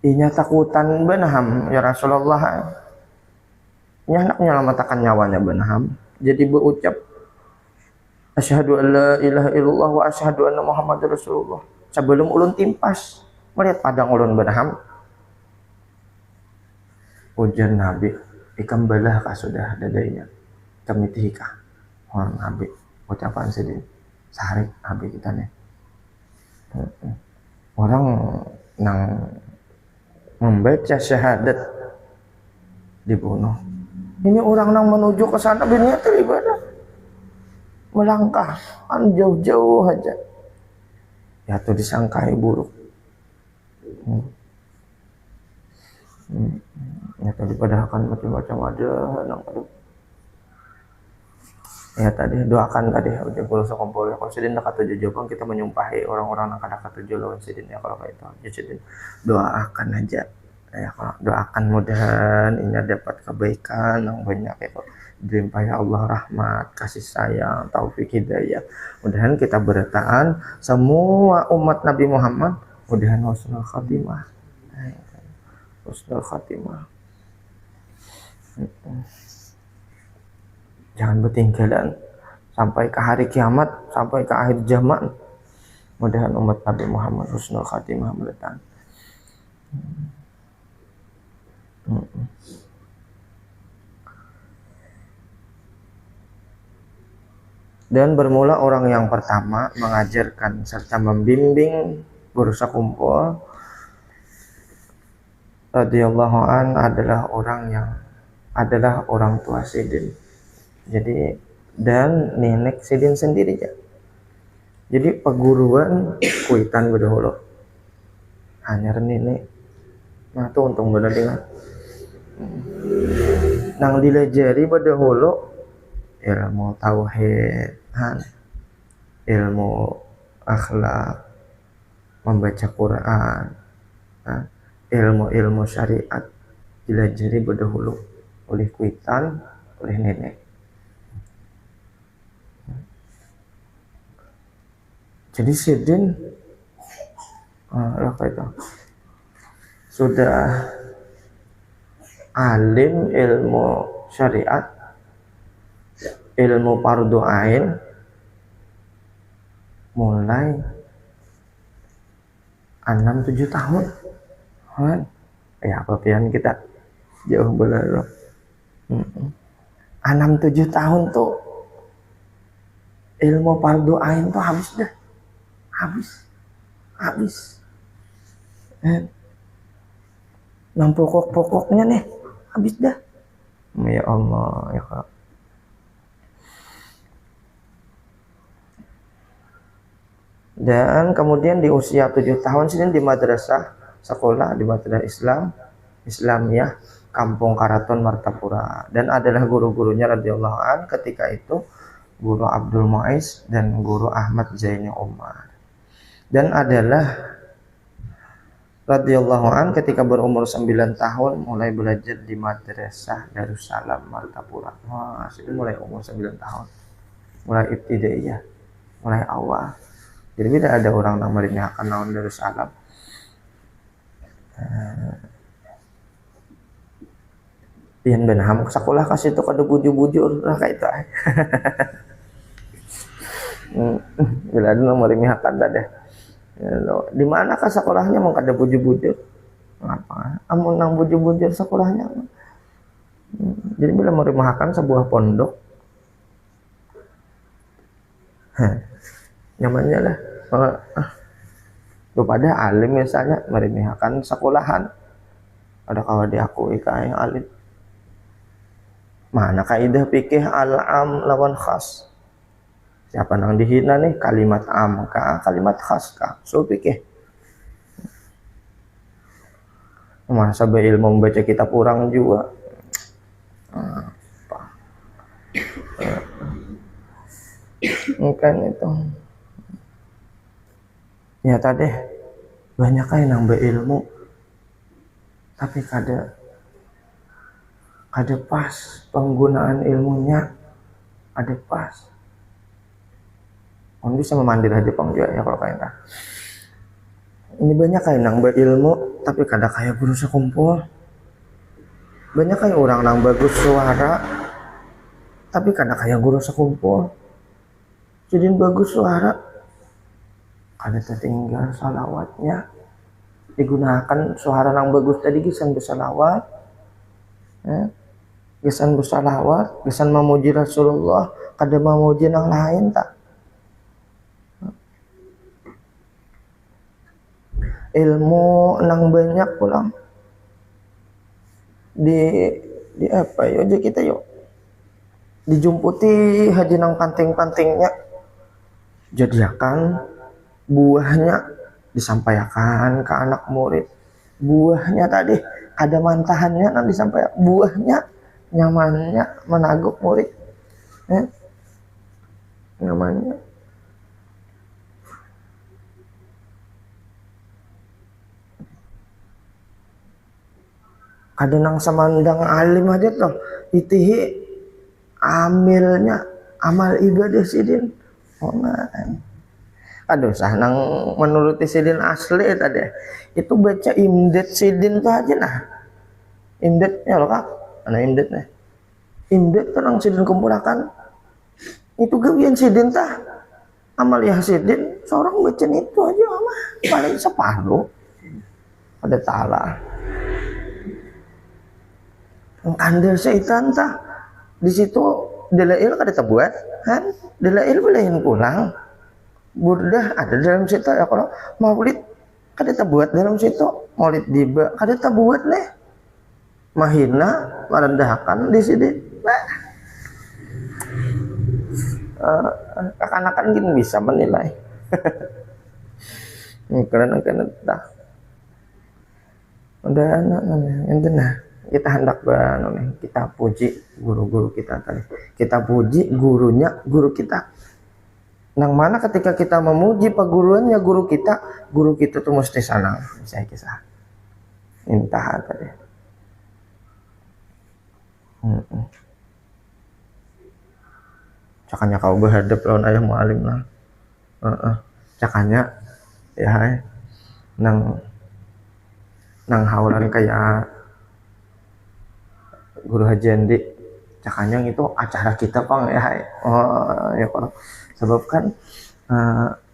inya takutan benaham ya Rasulullah, nya hendak menyelamatkan nyawanya benaham. Jadi berucap asyhadu an la ilaha illallah wa asyhadu anna muhammadar rasulullah sebelum ulun timpas melihat padang ulun benaham. Ujar Nabi, ikam balah kah sudah dadainya kami tihikah orang Nabi ucapan sedih sehari Nabi kita nih orang nang membaca syahadat dibunuh. Ini orang nang menuju ke sana berniat beribadah, melangkah kan jauh-jauh aja ya tuh disangkai buruk. Ya tadi padahal macam-macam ada nang ya tadi doakan tadi udah kalau sekompol kalau sedin dekat tujuh jawab kita menyumpahi orang-orang yang dekat tujuh lawan sedin ya kalau kayak itu ya sedin doakan aja ya kalau doakan mudahan ini dapat kebaikan yang banyak ya dilimpahi Allah rahmat kasih sayang taufik hidayah mudahan kita bertahan semua umat Nabi Muhammad mudahan husnul khatimah husnul khatimah. Jangan bertinggalan sampai ke hari kiamat, sampai ke akhir zaman. Mudahan umat Nabi Muhammad husnul khatimah bertahan. Dan bermula orang yang pertama mengajarkan serta membimbing guru sekumpul radhiyallahu an adalah orang tua Sidin. Jadi dan nenek Sidin sendiri ya. Jadi perguruan kuitan berdahulu hanya nenek. Nah tuh untung benar dengan nang dilajari berdahulu ilmu tauhid, ilmu akhlak, membaca Quran, ilmu syariat dilajari berdahulu oleh kuitan, oleh nenek. Jadi Sidin itu sudah alim ilmu syariat, ilmu fardu ain mulai 6-7 tahun. Ya apa pian kita jauh benar. 6-7 tahun tuh ilmu fardu ain tuh habis dah. Habis. Nang pokok-pokoknya nih habis dah. Ya Allah ya Kak. Dan kemudian di usia 7 tahun sini di madrasah sekolah di madrasah Islamiyah Kampung Karaton Martapura dan adalah guru-gurunya radhiyallahu an ketika itu guru Abdul Muiz dan guru Ahmad Zaini Umar. Dan adalah radhiyallahu an ketika berumur 9 tahun mulai belajar di madrasah Darussalam Martapura. Wah, itu mulai umur 9 tahun. Mulai ibtidaiyah. mulai awal. Jadi tidak ada orang yang meremehkan naon Darussalam. Pian benham sekolah kasih itu kada bujur-bujur lah kayak itu. Bila ada yang meremehkan tadi. Di mana kah sekolahnya mau kada bujur-bujur? Ngapa? Amun nang bujur-bujur sekolahnya. Jadi bila meremehkan sebuah pondok, nyamannya lah. Kepada alim misalnya meremehkan sekolahan, ada kawan diakui kayak alim. Mana kaidah fikih al-am lawan khas? Siapa nang dihina nih, kalimat am kah, kalimat khas kah? So fikih. Masa berilmu membaca kitab orang juga. Apa? Kan itu. Ya tadi banyak yang berilmu tapi kada pas penggunaan ilmunya, ada pas. Orang bisa memandir aja juga ya kalau kayak ini banyak yang berilmu tapi kada kayak guru sekumpul. Banyak orang yang bagus suara tapi kada kayak guru sekumpul. Jadi bagus suara kada tertinggal salawatnya, digunakan suara yang bagus tadi gisan bersalawat, gisan bersalawat, gisan memuji Rasulullah, kada memuji yang lain tak. Ilmu nang banyak pulang di apa yo aja kita yo dijumputi haji nang panting-pantingnya, jadikan buahnya disampaikan ke anak murid. Buahnya tadi ada mantahannya nanti disampaikan, buahnya nyamannya menaguk murid, nyamannya. Ada nang samandang alim aja tuh itihi amilnya amal ibadah sidin. Oh nah. Aduh, nang menuruti sidin asli tadi itu baca imdet sidin tuh aja nah. Imdetnya loh kak, mana imdetnya? Imdet terang sidin kumpulakan itu gawian sidin tah. Amaliyah sidin seorang baca itu aja mah paling separuh. Ada tala. Kandil seitan tah di situ dalail kada terbuat kan? Dalail boleh pulang. Burdah ada dalam situ ya, kalau maulid kada terbuat dalam situ, maulid diba kada terbuat nih, mahina merendahkan di sini. Akan-akan gini bisa menilai. Karena dah udah ente nah kita hendak kita puji guru-guru kita tadi, kita puji gurunya guru kita. Nang mana ketika kita memuji paguruannya guru kita tuh mesti senang. Saya kisah intah tadi. Cakanya kau berhadap lawan ayah mualim lah. Cakanya ya nang haulan kayak guru Haji Andi. Cakanya itu acara kita pang ya. Ya kalau sebab kan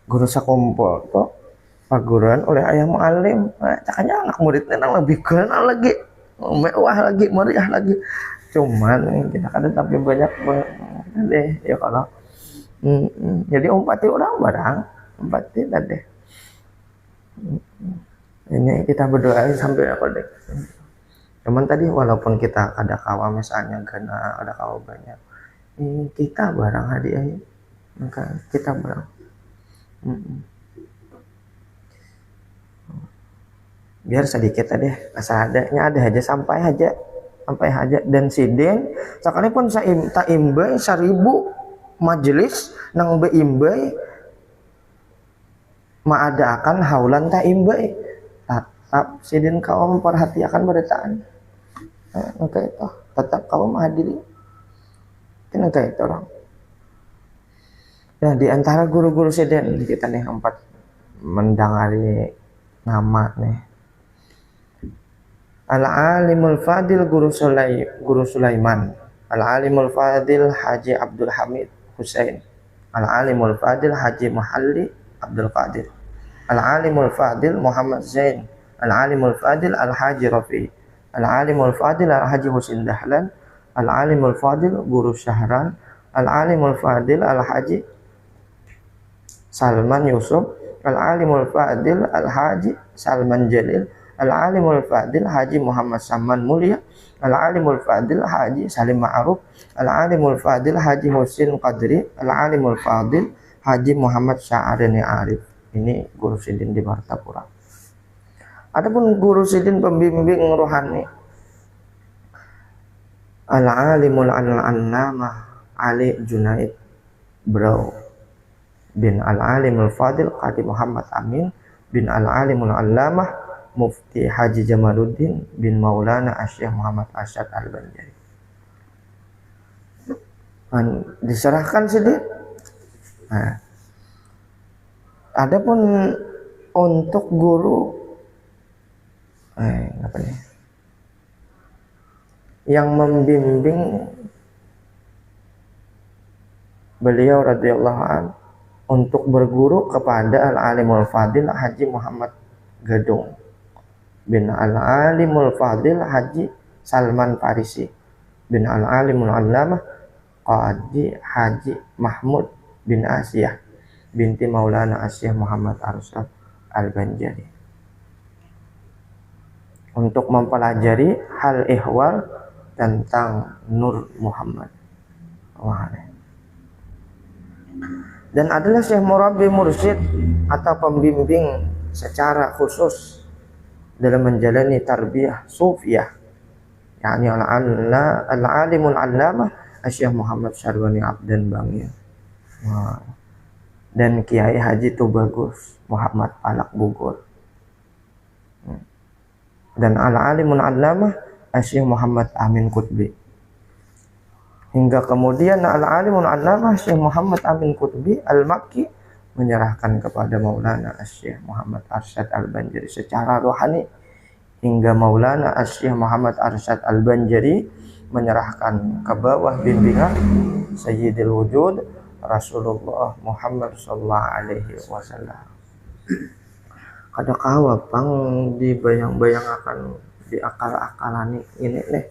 guru sakumpul tuh paguruan oleh ayah mualim. Cakanya anak muridnya nang lebih kenal lagi, mewah lagi, meriah lagi. Cuman kita kan tapi banyak deh ya kalau jadi umpati orang barang umpati tadi. Ini kita berdoa sampai apa deh. Cuman tadi walaupun kita ada kawa misalnya karena ada kawa banyak, ini kita barang hadiah, maka kita barang. Biar sedikit tadi, asal adanya ada aja sampai aja dan sidin. Sekalipun saya tak imbai 1000 majelis nang beimbai, maadakan haulan tak imbai. Tetap sidin kau memperhatikan beritaan. Maka itu tetap kau menghadiri. Kenapa itu orang? Nah, di antara guru-guru Sidin kita nih empat mendangari nama nih. Al-Alimul Fadil Guru Sulaiman. Al-Alimul Fadil Haji Abdul Hamid Hussein. Al-Alimul Fadil Haji Muhalli Abdul Qadir. Al-Alimul Fadil Muhammad Zain. Al-Alimul Fadil Al-Haji Rafi. Al-Alimul Fadil Al-Haji Husin Dahlan. Al-Alimul Fadil Guru Syahran. Al-Alimul Fadil Al-Haji Salman Yusuf. Al-Alimul Fadil Al-Haji Salman Jalil. Al-Alimul Fadil Haji Muhammad Saman Mulia. Al-Alimul Fadil Haji Salim Ma'ruf. Al-Alimul Fadil Haji Husin Qadri. Al-Alimul Fadil Haji Muhammad Sya'arini Arif. Ini guru Sidin di Martapura. Adapun guru Sidin pembimbing rohani, Al-Alimul Allamah Ali Junaid Brau bin Al-Alimul Fadil Qadi Muhammad Amin bin Al-Alimul Allamah Mufti Haji Jamaluddin bin Maulana Asyikh Muhammad Arsyad Al-Banjari. Diserahkan Sidin. Nah, adapun untuk guru apa nih? Yang membimbing beliau radhiyallahu anhu untuk berguru kepada Al-Alimul Fadil Haji Muhammad Gadung bin Al-Alimul Fadil Haji Salman Farisi bin Al-Alimul Allamah Qadi Haji Mahmud bin Asiyah binti Maulana Asyikh Muhammad Arsyad Al-Banjari untuk mempelajari hal ihwal tentang Nur Muhammad. Dan adalah Syekh Murabbi Mursyid atau pembimbing secara khusus dalam menjalani tarbiyah sufiyah, yakni al-alimul allamah Syekh Muhammad Syarwani Abdan Bangil dan Kiai Haji Tubagus Muhammad Palak Bogor, dan al-alimul allamah Syekh Muhammad Amin Qutbi, hingga kemudian al-alimul allamah Syekh Muhammad Amin Qutbi Al-Makki menyerahkan kepada Maulana Syekh Muhammad Arsyad Al-Banjari secara rohani, hingga Maulana Syekh Muhammad Arsyad Al-Banjari menyerahkan ke bawah bimbingan Sayyidil Wujud Rasulullah Muhammad sallallahu alaihi wasallam. Kada kawa pang dibayang-bayang akan di akal-akalan ini nih.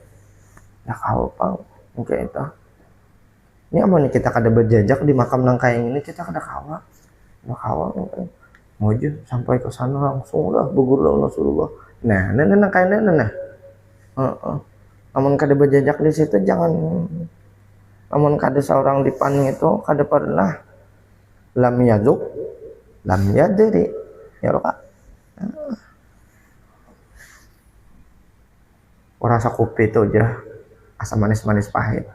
Ya kawa pang mungkin itu. Ini apa nih kita kada berjajak di makam nangkayang ini, kita kada kawa. Kada kawa mojo sampai ke sana langsung lah berguru Rasulullah. Nah, nangkayang nah. Amun kada berjajak di situ jangan, amun kada seorang dipan itu kada pernah lam yazuk lam yadri ya Kak. Rasa kopi itu aja asam manis-manis pahit.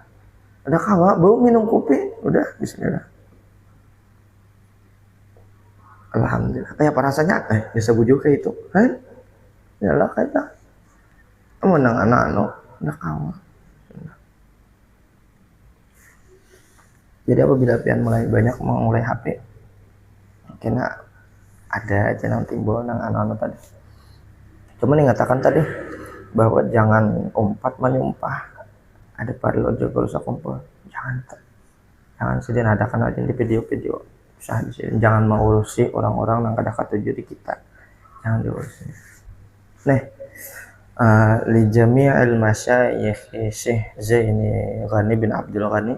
Ada kawa bau minum kopi, udah bismillah. Alhamdulillah. Kayak apa rasanya? Bisa bujuk kayak itu. Ya lah kayak menang anak-anak udah kawa. Jadi apabila pian mulai banyak mulai HP, kena ada aja yang timbul nang anak-anak tadi. Cuma dikatakan tadi bahwa jangan umpat menyumpah. Ada perlu juga rusak kumpul. Jangan sedih adakan aja di video-video. Jangan mengurusi orang-orang yang kada katuju di kita. Jangan diurusi. Nih, li jami'il masyayikh Syekh Zaini Ghani bin Abdul Ghani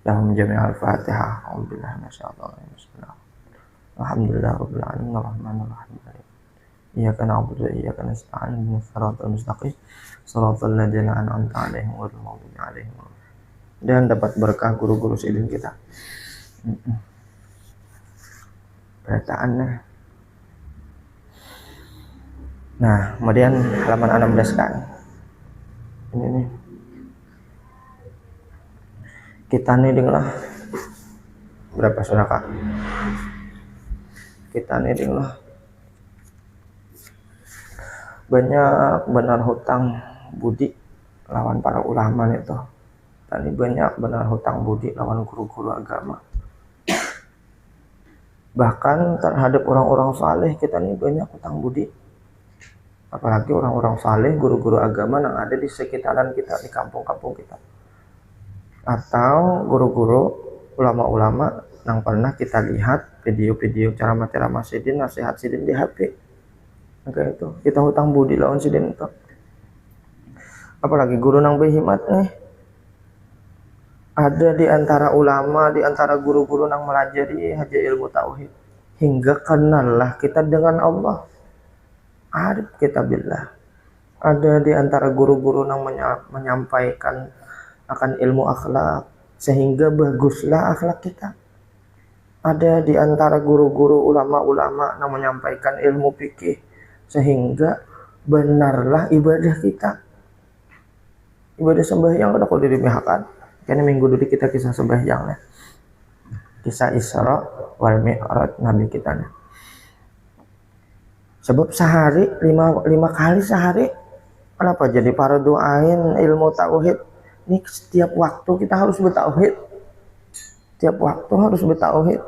lahum jami'al Fatihah. Alhamdulillah masyaallah. Alhamdulillah rabbil alamin arrahmanir rahim. Iyyaka na'budu wa iyyaka nasta'in ihdinas siratal mustaqim siratal ladzina an'amta 'alaihim ghairil maghdubi 'alaihim. Dan dapat berkah guru-guru Sidin kita. Perataannya. Nah, kemudian halaman 16 kan. Ini nih. Kita nih dengar berapa sudah Kak? Kita nih dengar banyak benar hutang budi lawan para ulama itu. Tadi banyak benar hutang budi lawan guru-guru agama. Bahkan terhadap orang-orang saleh kita nih banyak hutang budi. Apalagi orang-orang saleh, guru-guru agama yang ada di sekitaran kita, di kampung-kampung kita. Atau guru-guru, ulama-ulama yang pernah kita lihat video-video ceramah-ceramah sidin, nasihat sidin di HP. Oke itu, kita hutang budi lawan sidin itu. Apalagi guru nang behimat nih. Ada di antara ulama, di antara guru-guru yang melajari haji ilmu tauhid, hingga kenallah kita dengan Allah. Arif kita billah. Ada di antara guru-guru yang menyampaikan akan ilmu akhlak, sehingga baguslah akhlak kita. Ada di antara guru-guru ulama-ulama yang menyampaikan ilmu fikih, sehingga benarlah ibadah kita. Ibadah sembahyang udah kalau dimihakan. Karena minggu dulu kita kisah sembahyang ya. Kisah Isra wal Mi'raj Nabi kita nih. Sebab sehari 5 kali sehari. Kenapa jadi para doain ilmu tauhid? Nih setiap waktu kita harus bertauhid. Tiap waktu harus bertauhid.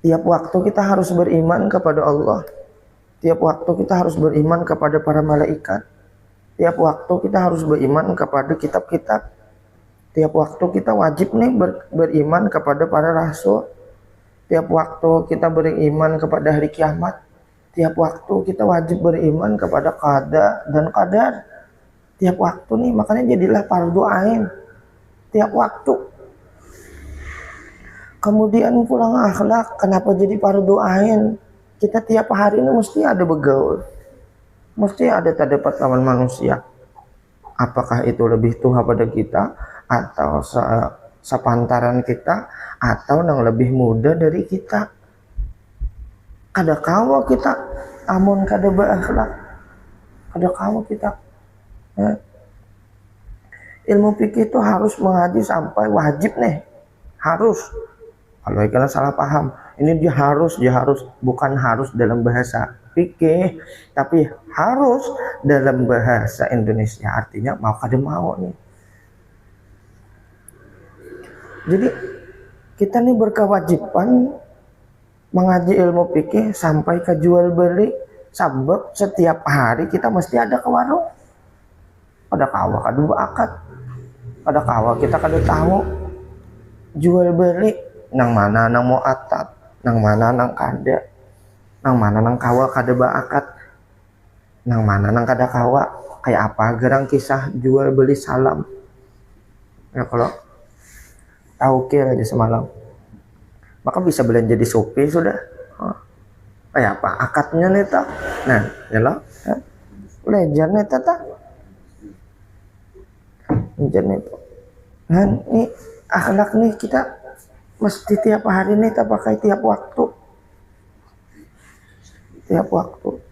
Tiap waktu kita harus beriman kepada Allah. Tiap waktu kita harus beriman kepada para malaikat. Tiap waktu kita harus beriman kepada kitab-kitab. Tiap waktu kita wajib nih beriman kepada para rasul. Tiap waktu kita beriman kepada hari kiamat. Tiap waktu kita wajib beriman kepada qada dan qadar. Tiap waktu nih, makanya jadilah fardu ain. Tiap waktu. Kemudian pulang akhlak, kenapa jadi fardu ain? Kita tiap hari ini mesti ada begaul. Mesti ada terdapat lawan manusia. Apakah itu lebih tua pada kita, atau sepantaran kita, atau yang lebih muda dari kita. Kada kawa kita amun kada berakhlak. Kada kawa kita. Ya. Ilmu fikih itu harus mengaji sampai wajib nih. Harus. Kalau kalian salah paham, ini dia harus, bukan harus dalam bahasa fikih, tapi harus dalam bahasa Indonesia, artinya mau kada mau nih. Jadi kita nih berkewajiban mengaji ilmu fikih sampai ke jual beli, sebab setiap hari kita mesti ada ke warung. Kada kawa kada akad, kada kawa kita kada tahu jual beli nang mana nang mau atat, nang mana nang kada. Nang mana nang kawa kada baakat, nang mana nang kada kawa, kayak apa gerang kisah jual beli salam ya. Kalau tahu kira aja semalam, maka bisa belanja di Shopee sudah. Kayak apa akadnya nih tak, nah ya lo belajar nih tak belajar nih. Nah ini akhlak nih kita mesti tiap hari nih tak pakai tiap waktu. Tiap waktu.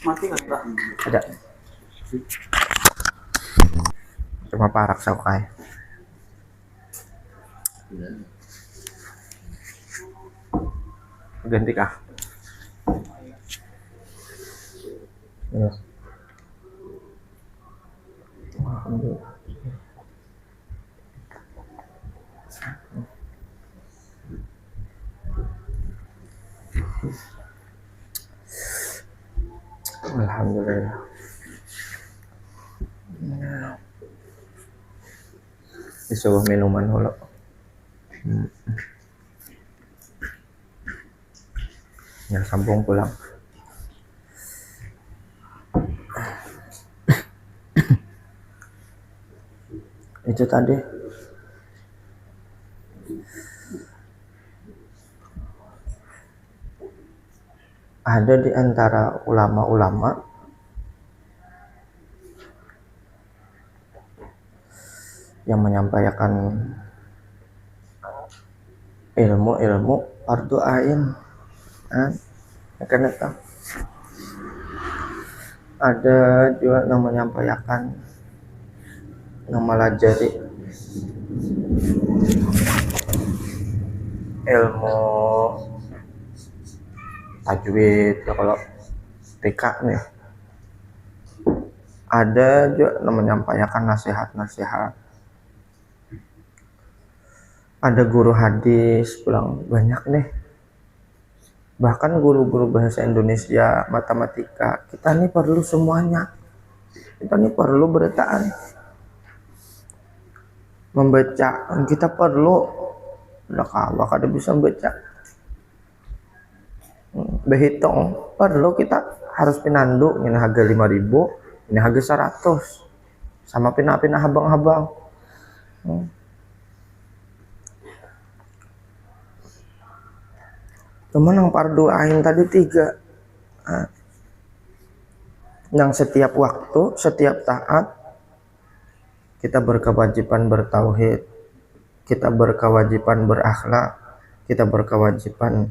Mati kan Pak? Ada. Cuma parak saukai. Ganti kah? Ya. Alhamdulillah. Disuruh minuman dulu. Ya sambung pulang. Itu tadi ada di antara ulama-ulama yang menyampaikan ilmu fardu ain. Karena ada juga yang menyampaikan yang melajari ilmu tajwid ya, kalau TK nih ada juga yang menyampaikan nasihat-nasihat, ada guru hadis pulang banyak nih, bahkan guru-guru bahasa Indonesia, matematika. Kita nih perlu semuanya, kita nih perlu beretaan membaca, kita perlu kalau kada bisa baca berhitung perlu, kita harus pinandu ini harga 5.000 ini harga 100 sama pinah-pinah habang-habang. Cuman yang fardu ain tadi 3 yang setiap waktu, setiap saat kita berkewajiban bertauhid, kita berkewajiban berakhlak, kita berkewajiban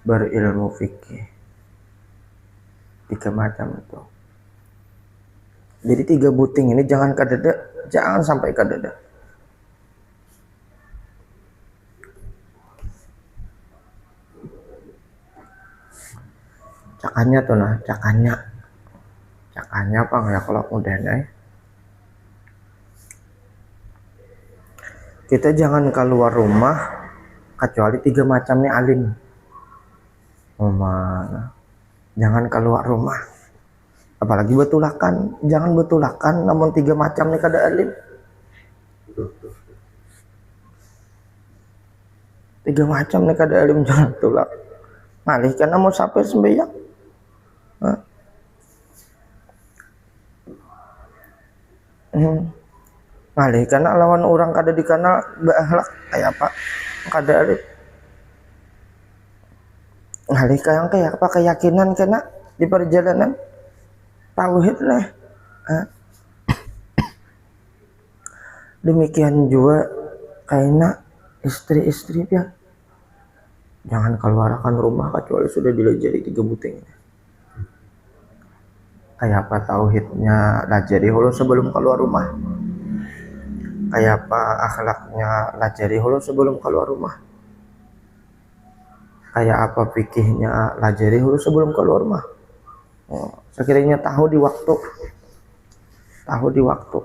berilmu fikih. 3 macam itu. Jadi 3 buting ini jangan kadada, jangan sampai kadada. Cakannya tuh nah, cakannya apa ya kalau udah nih. Kita jangan keluar rumah kecuali 3 macam nih alim. Mana? Jangan keluar rumah. Apalagi betulakan, jangan betulakan namun 3 macam nih kada alim. 3 macam nih kada alim jangan tulak. Ngalihkan namun sampai sembahyang. Ngalihkan lawan orang kada dikenal berakhlak kayak apa kada alim. Ngalihkan kayak apa keyakinan kena di perjalanan tauhid lah. Demikian juga kayaknya istri-istri ya, jangan keluarkan rumah kecuali sudah dilajari 3 buting. Kayak apa tauhidnya lajari hulu sebelum keluar rumah, kayak apa akhlaknya lajari hulu sebelum keluar rumah, kayak apa fikihnya lajari hulu sebelum keluar rumah. Sekiranya tahu di waktu,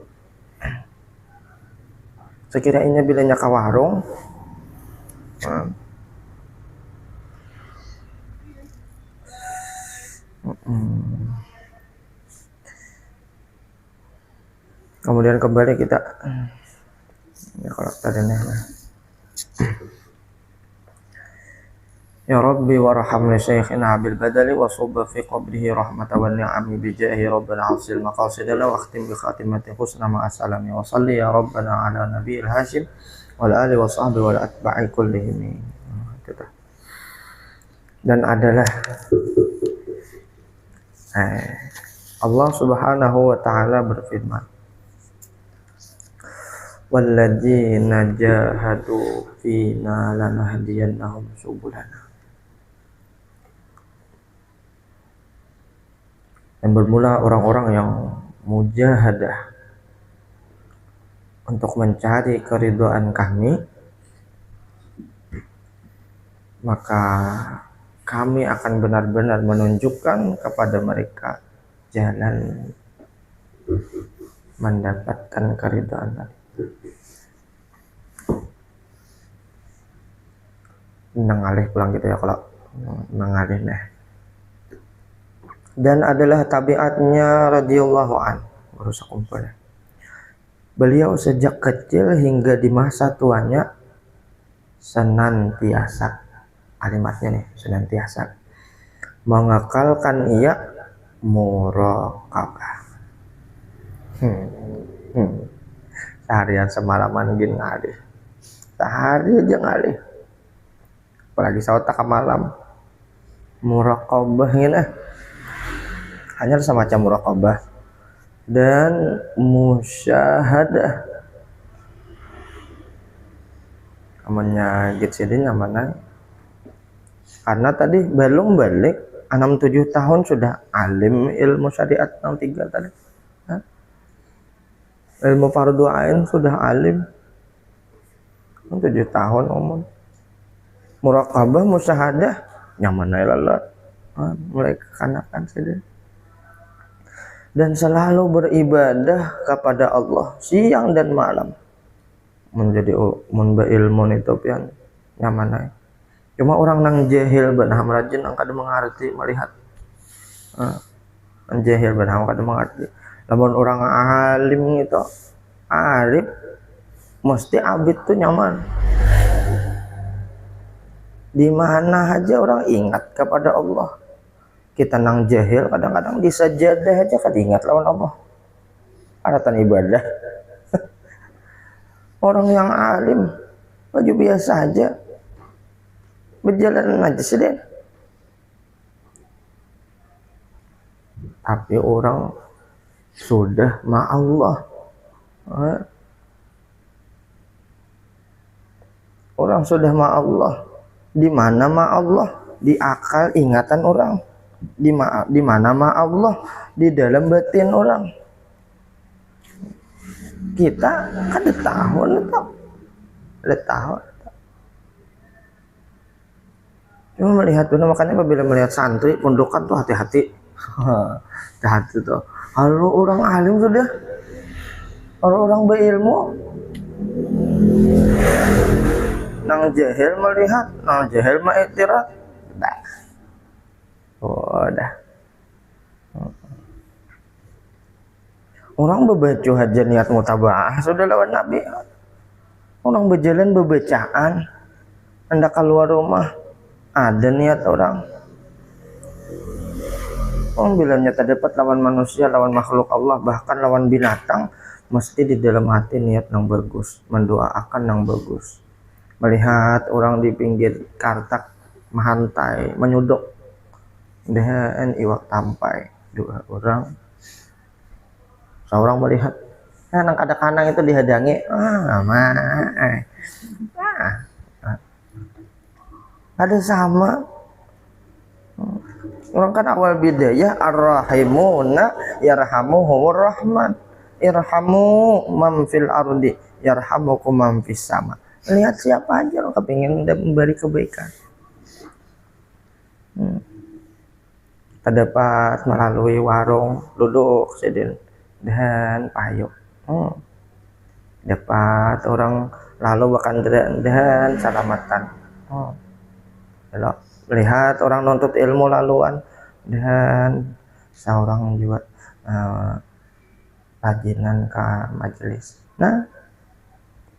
sekiranya bilanya ke warung, kemudian kembali kita ya kalau tadi ya Rabbi warhamni syekhina bil badali wa subba fi qabrihi rahmatan wa ni'ami bi jahi rabbana asil maqasidana wa akhtim bi khatimati husna ma assalami wa salli ya rabbana ala nabiyil hashim wal ali wa sahbihi wal atba'i kullihim. Dan adalah Allah subhanahu wa ta'ala berfirman, walladzina jahadu fina lanahdiyannahum subulana. Dan bermula orang-orang yang mujahadah untuk mencari keridhaan kami, maka kami akan benar-benar menunjukkan kepada mereka jalan mendapatkan keridhaan kami. Nangalih pulang gitu ya kalau nangalih nah. Dan adalah tabiatnya radhiyallahu an, guru sekumpul. Beliau sejak kecil hingga di masa tuanya senantiasa, kalimatnya nih, senantiasa mengekalkan ia muraqabah. Seharian semalaman gini ngalih, sehari aja ngalih, apalagi sauta ke malam. Muraqabah ini hanya semacam muraqabah dan musyahadah. Namanya gitu namanya, karena tadi belum balik 6-7 tahun sudah alim ilmu syariat 63 tadi. Hah? Ilmu fardu ain sudah alim 7 tahun umur. Muraqabah musyahadah nyaman lalat mulai kekanakan sih. Dan selalu beribadah kepada Allah siang dan malam. Menjadi munba ilmu itu pian nyaman. Cuma orang nang jahil benah rajin nang kada mengerti melihat. Jahil benah kada mengerti. Lamun orang alim itu arif mesti abid tuh nyaman. Di mana aja orang ingat kepada Allah. Kita nang jahil kadang-kadang di sajadah aja kada ingat lawan Allah. Aratan ibadah. Orang yang alim baju biasa aja berjalan aja sih deh. Tapi orang sudah ma Allah. Orang sudah ma Allah. Di mana ma Allah? Di akal ingatan orang. Di mana ma Allah? Di dalam batin orang. Kita kan ada tahun. Cuma melihat benar, makanya apabila melihat santri pondokan tuh hati-hati. Hati-hati tuh. Kalau orang alim sudah, orang berilmu, nang jahil melihat, nang jahil mengiktiraf, dah. Dah. Orang bebaca aja niat mutabaah sudah lawan Nabi. Orang berjalan bebacaan, hendak keluar rumah ada niat orang. Orang bilangnya terdapat lawan manusia, lawan makhluk Allah, bahkan lawan binatang, mesti di dalam hati niat yang bagus, mendoakan yang bagus. Melihat orang di pinggir kartak mahantai, menyuduk dan iwak tampai, dua orang. Seorang melihat, nang kada kanang itu dihadangi, ada sama. Orang kan awal bidayah ar-rahimuna yarhamuhumur rahman, irhamu man fil ardi yarhamukum man fis sama. Lihat siapa aja orang kepingin memberi kebaikan. Terdapat melalui warung duduk sedin dan payung. Dapat orang lalu bahkan dan salamatan. Lalu melihat orang nuntut ilmu laluan dan seorang juga rajinan ke majelis. Nah,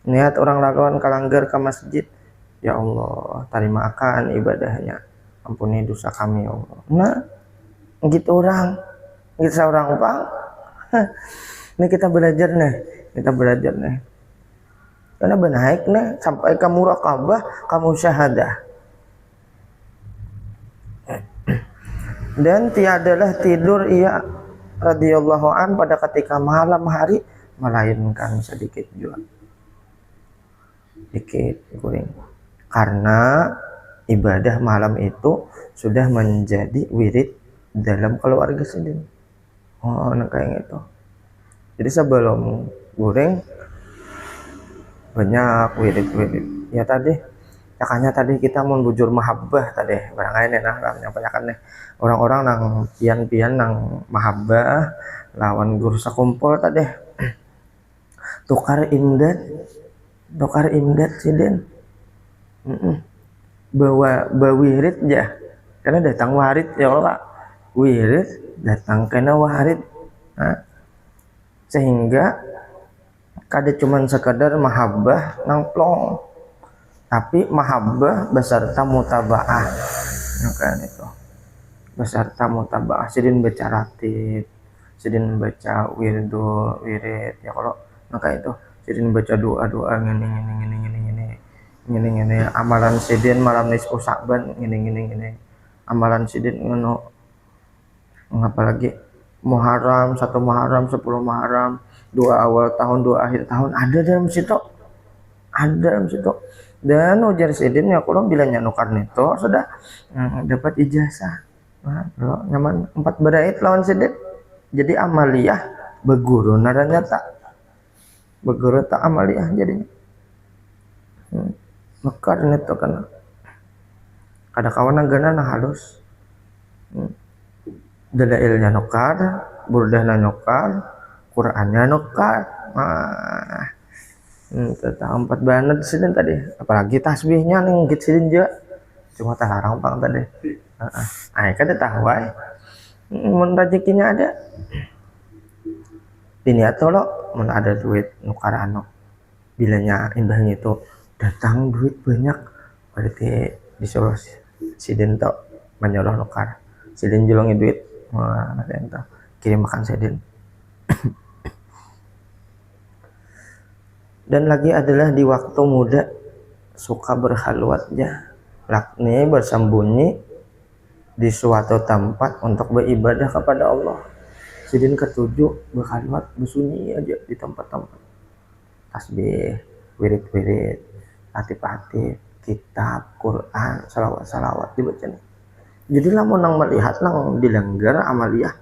niat orang laluan kalanggar ke masjid, ya Allah terimakan ibadahnya, ampuni dosa kami ya Allah. Nah, gitu orang, gitu seorang bang. Ini kita belajar nih, karena benaik nih sampai ke muraqabah, kamu syahadah. Dan tiadalah tidur ia radhiyallahu an pada ketika malam hari melainkan sedikit juga, sedikit kuring, karena ibadah malam itu sudah menjadi wirid dalam keluarga sendiri. Kayak gitu. Jadi sebelum goreng banyak wirid. Ya tadi, makanya tadi kita mau bujur mahabbah tadi. Barangkali nih menyampaikan nih orang-orang nang pian-pian nang mahabbah lawan guru sakumpul tadi. Tukar imdat siden. Bawa wirid ya. Karena datang warid ya Allah. Wirid datang kena warid. sehingga kada cuman sekadar mahabbah nangplong, tapi mahabbah beserta mutabaah. Kan itu beserta mutabaah, sidin baca ratib, sidin baca wirid ya, kalau maka itu sidin baca doa ngene amalan sidin malam nisfu Sa'ban ngene amalan sidin ngono, apalagi Muharram, 1 Muharram, 10 Muharram, 2 awal tahun, 2 akhir tahun, ada dalam situ. Dan ujar sidin ya kalau bila nyanukar itu sudah dapat ijazah. Nah, lo nyaman 4 berait lawan sidin. Jadi amaliyah beguru naranya tak beguru tak amaliyah jadinya. Nukar itu kan kada kawan gana na halus. Dalailnya nukar, burdahnya nukar, Qurannya nukar. Tentang 4 banget sidin tadi, apalagi tasbihnya nih ngit sidin juga cuma larang pang tadi. Kada tahu ay mun rezekinya ada ini atau lo mun ada duit nukar anu bilanya imbahnya itu datang duit banyak, berarti disuruh sidin tok menyuruh nukar, sidin julungi duit, ada yang tahu kirim makan sidin. Dan lagi adalah di waktu muda suka berkhalwatnya, lakni bersembunyi di suatu tempat untuk beribadah kepada Allah. Sidin ketujuh berkhalwat bersunyi aja di tempat-tempat tasbih, wirid-wirid, hatib-hatib, kitab, Quran, salawat-salawat dibaca. Jadi lah mau nang melihat nang dilanggar amaliyah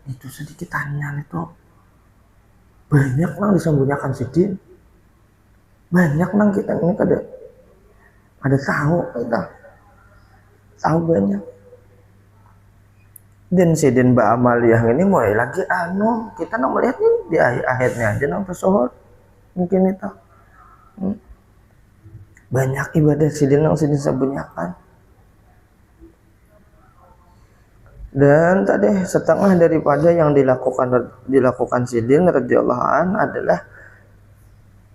itu sedikit tanya itu banyak nang disembunyikan sidin. Banyak nang kita ini ada tahu banyak. Dan sidin ba amaliyah ini mulai lagi kita nang melihat nih di akhirnya aja nang tersohor mungkin itu. Banyak ibadah sidin nang sidin sembunyikan. Dan tadi setengah daripada yang dilakukan sidin radhiyallahu an adalah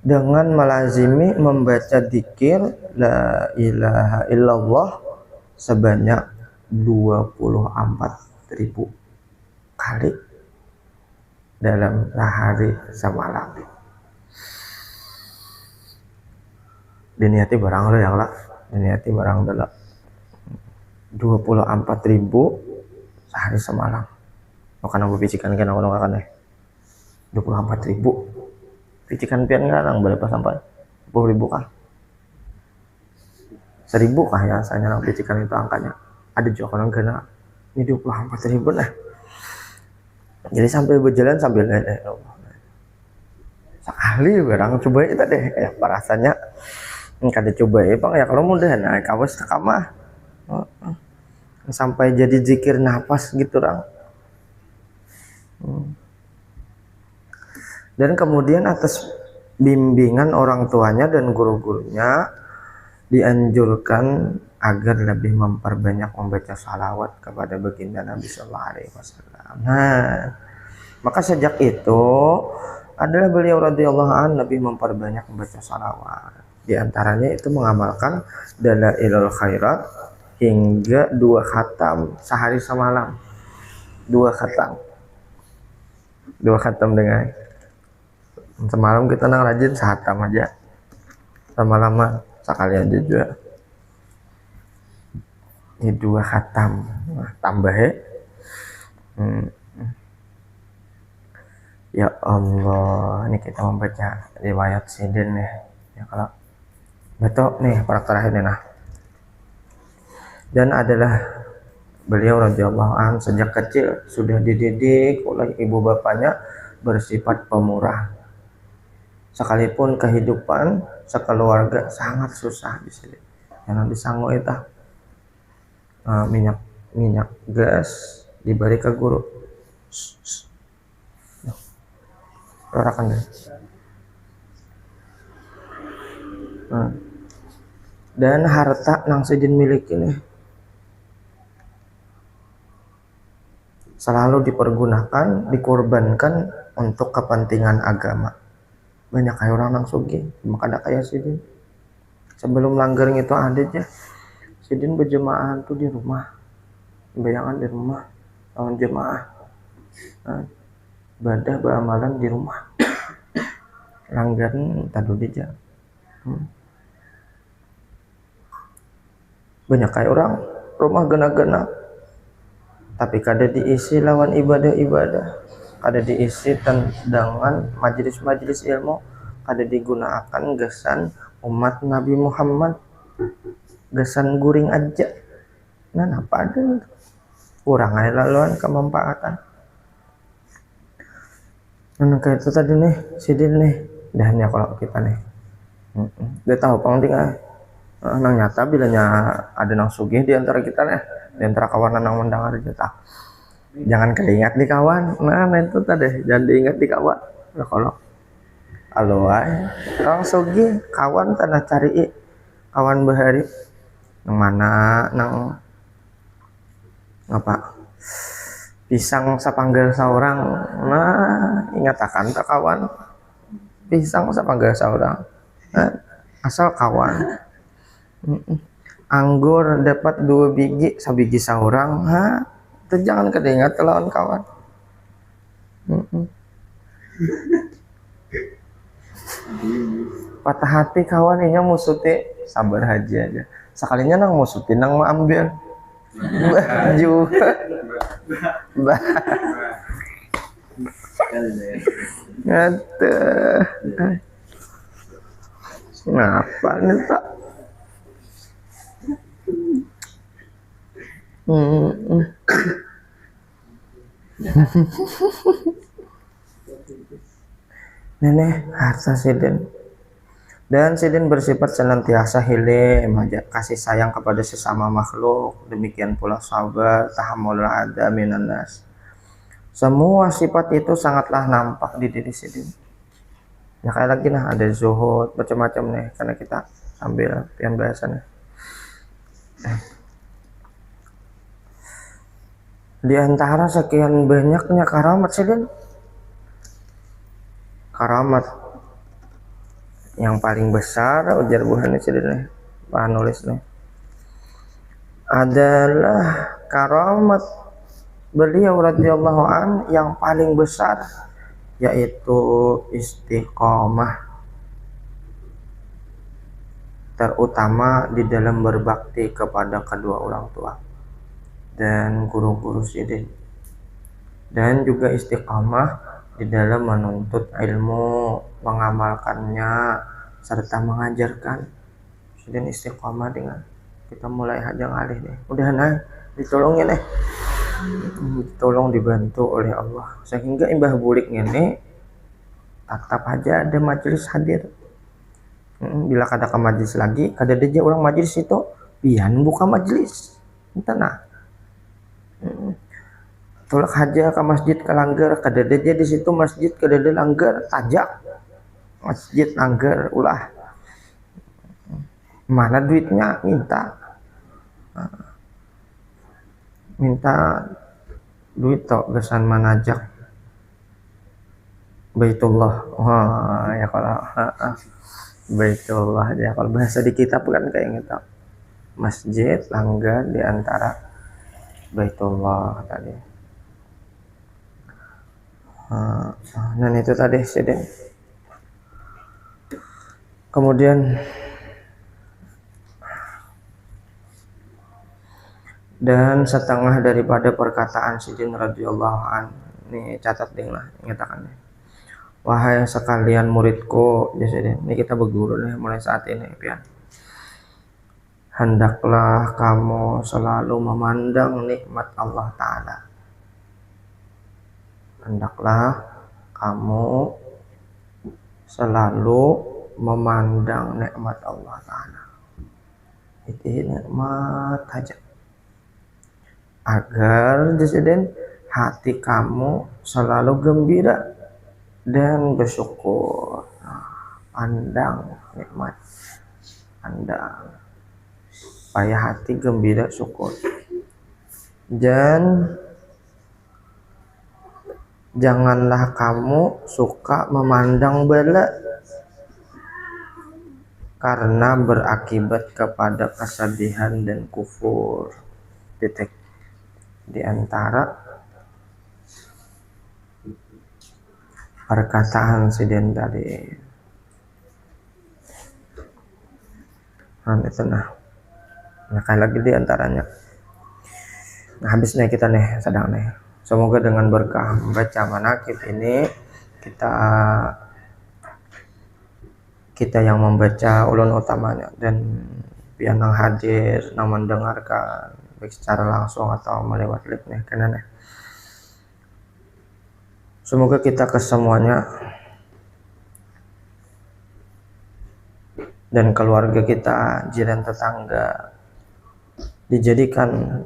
dengan melazimi membaca dzikir la ilaha illallah sebanyak 24.000 kali dalam sehari semalam. Diniati barang lo yang lah, diniati barang dala 24.000 sehari semalam. Makanya aku bisikan kan aku kan 24.000. Picikan pian ngarang berapa sampai 10.000 kah? 1.000 kah ya saya nang picikan itu angkanya. Ada juga orang kena ini 24.000 nah. Jadi sampai berjalan sambil sekali barang coba itu deh ya rasanya kada coba ya bang ya kalau mudah nah kawas takamah sampai jadi zikir nafas gitu orang. Dan kemudian atas bimbingan orang tuanya dan guru-gurunya dianjurkan agar lebih memperbanyak membaca salawat kepada baginda Nabi Sallallahu Alaihi Wasallam. Nah, maka sejak itu adalah beliau radhiyallahu an lebih memperbanyak membaca salawat. Di antaranya itu mengamalkan dalailul khairat hingga 2 khatam sehari semalam. 2 khatam dengan semalam kita nang rajin sehatam aja sama lama sekali aja juga ini 2 khatam tambah ya Allah. Ini kita membaca riwayat sidin ya kalau betul nih para terakhir nih nah. Dan adalah beliau radhiyallahu an sejak kecil sudah dididik oleh ibu bapaknya bersifat pemurah. Sekalipun kehidupan sekeluarga sangat susah di sini. Yang disanggup itu minyak gas diberi ke guru. Lorakan deh. Dan harta nang sidin miliki nih selalu dipergunakan, dikorbankan untuk kepentingan agama. Banyak kayak orang nang sugih, maka ada kayak Sidin. Sebelum langgar itu ada aja, Sidin berjemaah tuh di rumah, bayangan di rumah, lawan jemaah, ibadah beramalan di rumah, langgaran tadu di jalan. Banyak kayak orang rumah gena-gena, tapi kada diisi lawan ibadah-ibadah, kada diisi dengan majelis-majelis ilmu, kada digunakan gesan umat Nabi Muhammad, gesan guring aja. Nah, apa ada kurang aja laluan kemanfaatan. Nah, kayak itu tadi nih, Sidin nih, dan ya kalau kita nih, dia tahu penting nang nyata bilanya ada nang sugih di antara kita nih, di antara kawanan nang mendengar kita. Jangan keingat di kawan. Nah itu tadi, jangan diingat di kawan. Nah, kalau orang sugih kawan tanah cari kawan bahari nang mana nang apa pisang sapanggal seorang. Nah ingat akan tak kawan pisang sapanggal seorang. Nah, asal kawan. Anggur dapat 2 biji, sabiji seorang. Itu jangan kedingat lawan kawan. Patah hati kawan ini musuti sabar aja. Sekalinya nang musuti nang mau ambil baju. Ngata. Kenapa nih tak? Nenek harta Sidin, dan Sidin bersifat senantiasa hilim, kasih sayang kepada sesama makhluk, demikian pula sabar, tahammul ada minan nas. Semua sifat itu sangatlah nampak di diri Sidin. Ya kayak lagi nah ada zuhud macam-macam nih, karena kita sambil pian bahasannya. Di antara sekian banyaknya karamat Sidin, karamat yang paling besar ujar buhan Sidin nih, bahan nulis nih, adalah karamat beliau radhiyallahu an yang paling besar, yaitu istiqomah, terutama di dalam berbakti kepada kedua orang tua dan guru-guru Sidin, dan juga istiqamah di dalam menuntut ilmu, mengamalkannya, serta mengajarkan. Sidin istiqamah dengan kita mulai aja ngalih deh, udah nah ditolongin deh, tolong dibantu oleh Allah sehingga imbah bulik ini tetap aja ada majelis hadir. Bila kada ke majelis lagi, kada ada orang majelis itu pian buka majelis entah nah. Tolak aja ke masjid ke langgar, kada ada di situ masjid, kada ada langgar, tajak masjid langgar ulah. Mana duitnya minta duit tok gesan manajak Baitullah. Ya kalau Baitullah ya kalau bahasa di kitab kan kayak gitu, masjid langgar di antara Baitullah tadi. Dan itu tadi Sidin. Kemudian dan setengah daripada perkataan Sidin radhiyallahu an, ini catat ding lah, ingatakan nih. Wahai sekalian muridku, ya Sidin, ini kita berguru nih mulai saat ini pian. Hendaklah kamu selalu memandang nikmat Allah Ta'ala. Hendaklah kamu selalu memandang nikmat Allah Ta'ala. Itu nikmat aja. Agar Sidin hati kamu selalu gembira dan bersyukur. Pandang nikmat, pandang supaya hati gembira syukur. Dan Janganlah kamu suka memandang bala, karena berakibat kepada kesedihan dan kufur. Titik. Di antara perkataan Siden tadi. Itu nah kayak lagi di antaranya. Nah, habis nih kita nih sedang nih. Semoga dengan berkah membaca manaqib ini kita yang membaca ulun utamanya dan biar nang hadir nang mendengarkan baik secara langsung atau melewat link nih karena nih. Semoga kita kesemuanya dan keluarga kita, jiran tetangga dijadikan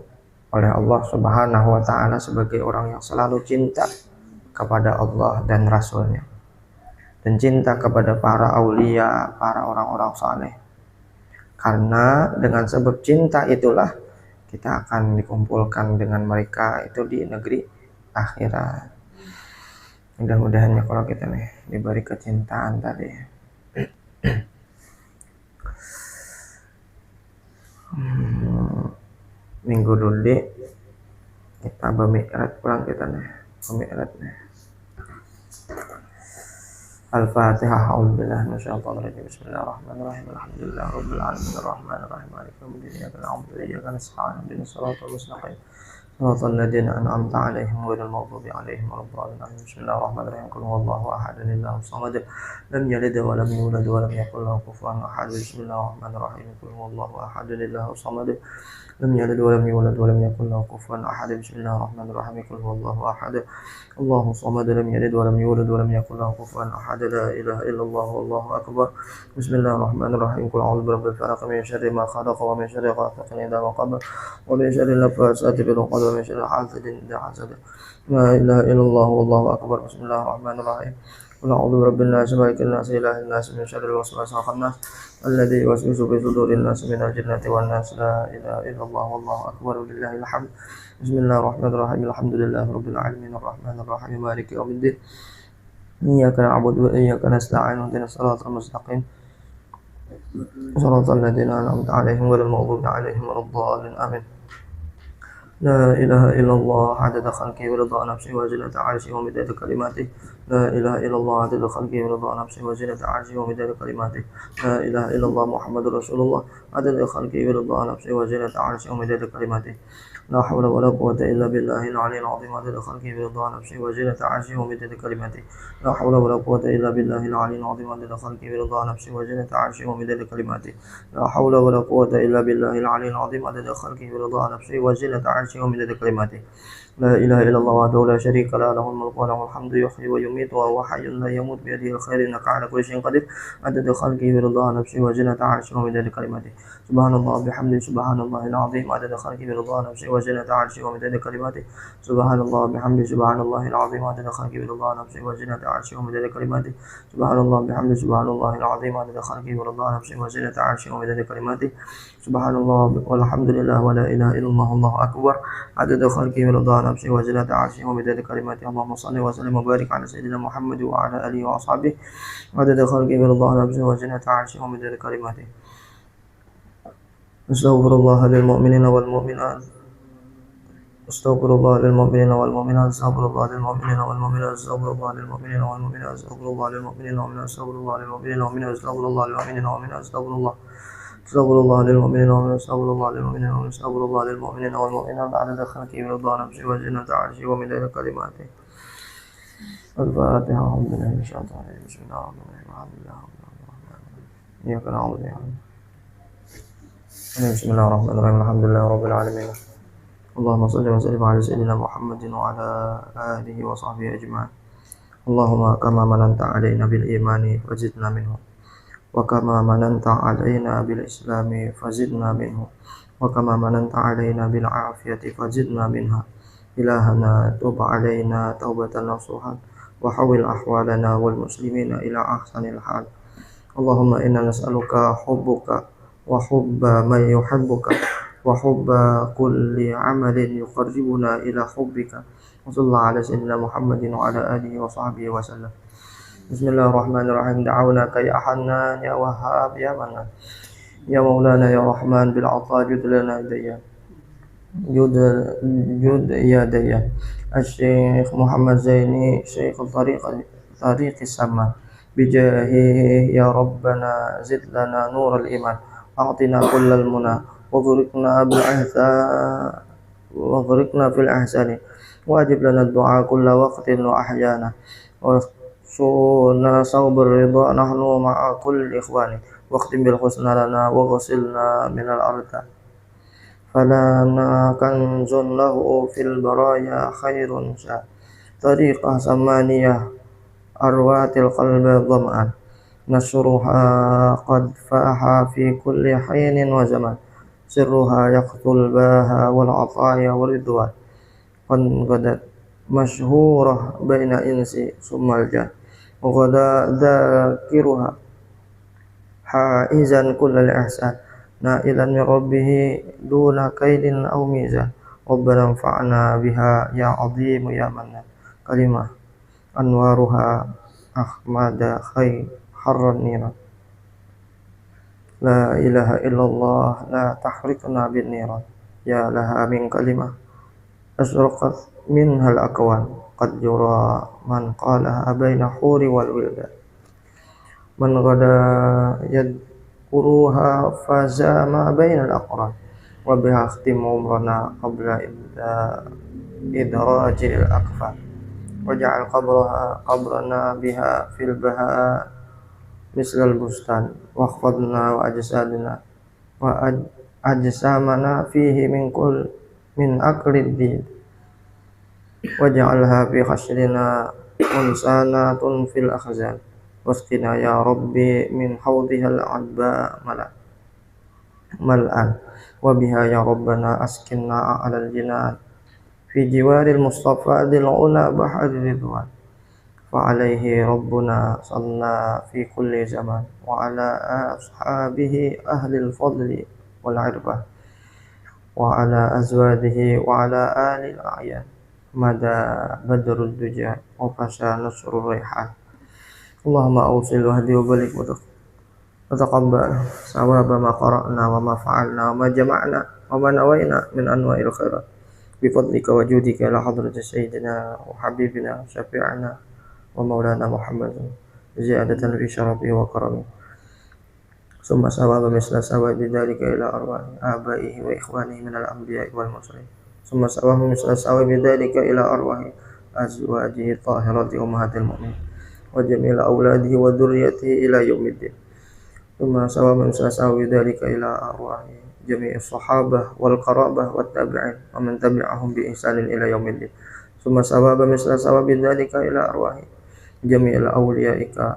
oleh Allah Subhanahu wa Ta'ala sebagai orang yang selalu cinta kepada Allah dan Rasulnya, dan cinta kepada para aulia, para orang-orang saleh. Karena dengan sebab cinta itulah kita akan dikumpulkan dengan mereka itu di negeri akhirat. Mudah-mudahan ya kalau kita nih diberi kecintaan tadi. Minggu dulu kita bermi'raj pulang kita nih bermi'raj nih. Al-Fatihah. A'udzubillahi minasyaitonir rajim. Bismillahirrahmanirrahim. Alhamdulillahirabbil alamin arrahmanir rahim maliki yaumiddin iyyaka na'budu wa iyyaka nasta'in ihdinas siratal mustaqim صراط الذين أنعمت عليهم غير المغضوب عليهم ولا الضالين. بسم الله الرحمن الرحيم. قل هو الله أحد الله الصمد لم يلد ولم يولد ولم يكن له كفوا أحد. بسم الله الرحمن الرحيم. قل هو الله أحد الله الصمد لم يلد ولم يولد ولم يكن له كفوا أحد. بسم الله الرحمن الرحيم. قل هو الله أحد الله الصمد لم يلد ولم يولد ولم يكن له كفوا أحد. لا إله إلا الله والله أكبر. بسم الله الرحمن الرحيم. قل أعوذ برب الفلق من شر ما خلق ومن شر غاسق إذا وقب ومن شر النفاثات في العقد ومن شر حاسد إذا حسد. لا إله إلا الله والله أكبر. بسم الله الرحمن الرحيم. قل أعوذ برب الناس ملك الناس إله الناس من شر الوسواس الخناس الذي يوسوس في صدور الناس من الجنة والناس. لا إله إلا الله والله أكبر ولله الحمد. بسم الله الرحمن الرحيم. الحمد لله رب العالمين الرحمن الرحيم مالك يوم الدين إياك نعبد وإياك نستعين اهدنا الصراط المستقيم صراط الذين أنعمت عليهم غير المغضوب عليهم ولا الضالين آمين. لا إله إلا الله عدد خلقه ورضا نفسه وزنة عرشه ومداد كلماته. لا إله إلا الله عدد خلقه ورضا نفسه وزنة عرشه ومداد كلماته. لا إله إلا الله محمد رسول الله عدد خلقه ورضا نفسه وزنة عرشه ومداد كلماته. لا حول ولا قوة إلا بالله العلي العظيم عدد خلقه ورضا نفسه وزنة عرشه ومداد كلماته. لا حول ولا قوة إلا بالله العلي العظيم عدد خلقه ورضا نفسه وزنة عرشه ومداد كلماته. لا حول ولا قوة إلا بالله العلي العظيم عدد خلقه ورضا نفسه وزنة عرشه ومداد كلماته. لا إله إلا الله وحده لا شريك له له الملك وله الحمد يحيي ويميت وهو حي لا يموت بيده الخير إنك على كل شيء قدير. عدد خلقه ورضا نفسه وزنة عرشه ومداد كلماته. سبحان الله بحمده سبحان الله العظيم عدد خلقه ورضا نفسه وزنة عرشه ومداد كلماته. سبحان الله بحمده سبحان الله العظيم عدد خلقه ورضا نفسه وزنة عرشه ومداد كلماته. سبحان الله بحمده سبحان الله العظيم عدد خلقه ورضا نفسه وزنة عرشه ومداد كلماته. سبحان الله والحمد لله ولا إله إلا الله والله أكبر. عدد خلقه ورضا نفسه وزنة عرشه ومداد كلماته. اللهم صل وسلم وبارك على سيدنا محمد وعلى آله وأصحابه. عدد خلقه ورضا نفسه وزنة عرشه ومداد كلماته. أستغفر الله للمؤمنين والمؤمنات. أستغفر الله للمؤمنين والمؤمنات. أستغفر الله للمؤمنين والمؤمنات. أستغفر الله للمؤمنين والمؤمنات. أستغفر الله للمؤمنين والمؤمنات. أستغفر الله للمؤمنين والمؤمنات. أستغفر الله للمؤمنين والمؤمنات. أستغفر الله أستغفر الله للمؤمنين والمؤمنات. أستغفر الله للمؤمنين والمؤمنات. أستغفر الله للمؤمنين والمؤمنات. عدد خلقه ورضا نفسه وزنة عرشه ومداد كلماته. الفاتحة. أعوذ بالله من الشيطان الرجيم. بسم الله الرحمن الرحيم. الحمد لله رب العالمين إياك نعبد وإياك نستعين. بسم الله الرحمن الرحيم. الحمد لله رب العالمين. اللهم صل وسلم على سيدنا محمد وعلى آله وصحبه أجمعين. اللهم كما مننت علينا بالإيمان فزدنا منه، وكما مننت علينا بالإسلام فزدنا منه، وكما مننت علينا بالعافية فزدنا منها. إلهنا تب علينا توبة نصوحا وحول أحوالنا والمسلمين إلى أحسن الحال. اللهم إنا نسألك حبك وحب من يحبك وحب كل عمل يقربنا إلى حبك وصلى الله على سيدنا محمد وعلى آله وصحبه وسلم. بسم الله الرحمن الرحيم. دعوناك يا حنان يا وهاب يا منان يا مولانا يا رحمن بالعطاء جد لنا ديا جد يا ديا. الشيخ محمد زيني شيخ طريق السماء بجاهه يا ربنا زد لنا نور الإيمان أعطنا كل المنى وغرقنا في الأحسان واجب لنا الدعاء كل وقت وأحيانا وصونا صوب الرضا نحن مع كل إخواني واختم بالحسنى لنا وغسلنا من الأرض فلنا كنز له في البرايا خير شاء طريقة ثمانية أروات القلب ظمآن نشرها قد فاح في كل حين وزمان سرها يقتل باها والعطايا والرضوان قد غدت مشهورة بين إنس ثم الجان وغدا ذاكرها حائزا كل الإحسان نائلا من ربه دون كيد أو ميزان ربنا انفعنا بها يا عظيم يا منان كلمة أنوارها أحمد خير حر النيران لا إله إلا الله لا تحرقنا بالنيران يا لها من كلمة أشرقت منها الأكوان قد يرى من قالها بين حور والولدان من غدا يذكرها فزام بين الأقران وبها اختم عمرنا قبل إدراج الأكفان وجعل قبرنا بها في البهاء مثل البستان واخفضنا وأجسامنا فيه من أكل الدين واجعلها في حشرنا أنسانات في الأخزان واسقنا يا ربي من حوضها العذباء ملأن وبها يا ربنا أسكننا على الجنان في جوار المصطفى ذي العلا بحر الرضوان فعليه ربنا صلى في كل زمان وعلى أصحابه أهل الفضل والعرفة وعلى أزواجه وعلى آل الأعيان مدى بدر الدجى وفشى نصر الريحان اللهم أوصل وهدي وبلغ وتقبل ثواب ما قرأنا وما فعلنا وما جمعنا وما نوينا من أنواع الخيرات بفضلك وجودك إلى حضرة سيدنا وحبيبنا وشفيعنا ومولانا محمد زيادة في شرفه وكرمه ثم ثواب مثل ثواب ذلك إلى أرواح آبائه وإخوانه من الأنبياء والمرسلين ثم ثواب مثل ثواب ذلك إلى أرواح أزواجه الطاهرات أمهات المؤمنين وجميع أولاده وذريته إلى يوم الدين ثم ثواب مثل ثواب ذلك إلى أرواح جميع الصحابة والقرابة والتابعين ومن تبعهم بإحسان إلى يوم الدين ثم ثواب مثل ثواب ذلك إلى أرواح جميع أوليائك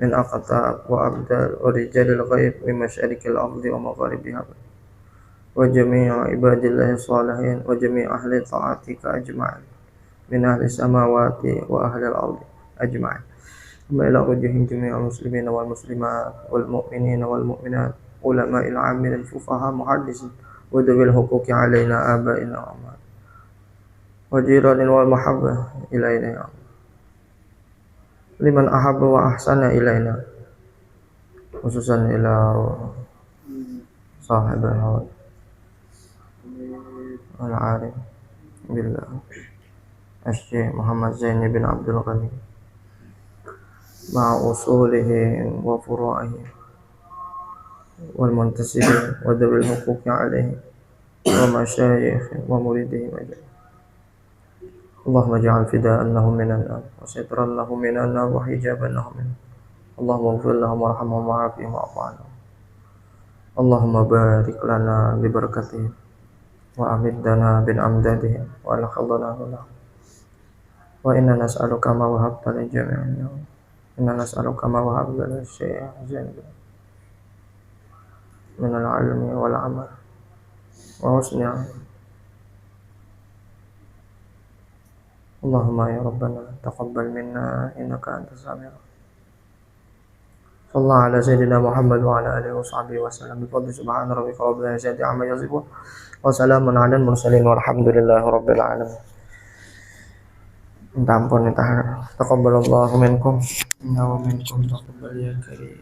من أقطاب وأبدال ورجال الغيب من مشارق الأرض ومغاربها وجميع عباد الله الصالحين وجميع أهل طاعتك أجمعين من أهل السماوات وأهل الأرض أجمعين ثم إلى رجوع جميع المسلمين والمسلمات والمؤمنين والمؤمنات علماء العاملين الفقهاء محدثين وذوي الحقوق علينا آبائنا وأمهاتنا وجيران والمحبة إلينا يا الله لمن أحب وأحسن إلينا خصوصا إلى صاحب الهوى العارف بالله الشيخ محمد زيني بن عبد الغني مع أصوله وفروعه والمنتسبين وذوي الحقوق عليه ومشايخ ومريدهم أجمعين اللهم اجعل فداء لهم من النار وسترا لهم من النار وحجابا لهم من اللهم اغفر لهم وارحمهم وعافهم واعف عنهم اللهم بارك لنا ببركتهم وأمدنا بالأمدادهم وألحظنا لهم وإنا نسألك ما وهبت للجميع اليوم إنا نسألك ما وهبت للشيخ زين من العلم والعمل وحسن اللهم يا ربنا تقبل منا إنك أنت السميع صلى الله على سيدنا محمد وعلى آله وصحبه وسلم بفضل سبحان ربك رب العزة عما يصفون وسلام على المرسلين والحمد لله رب العالمين. minta ampun, minta taqabbalallahu minkum inna wa minkum taqabbal ya karim.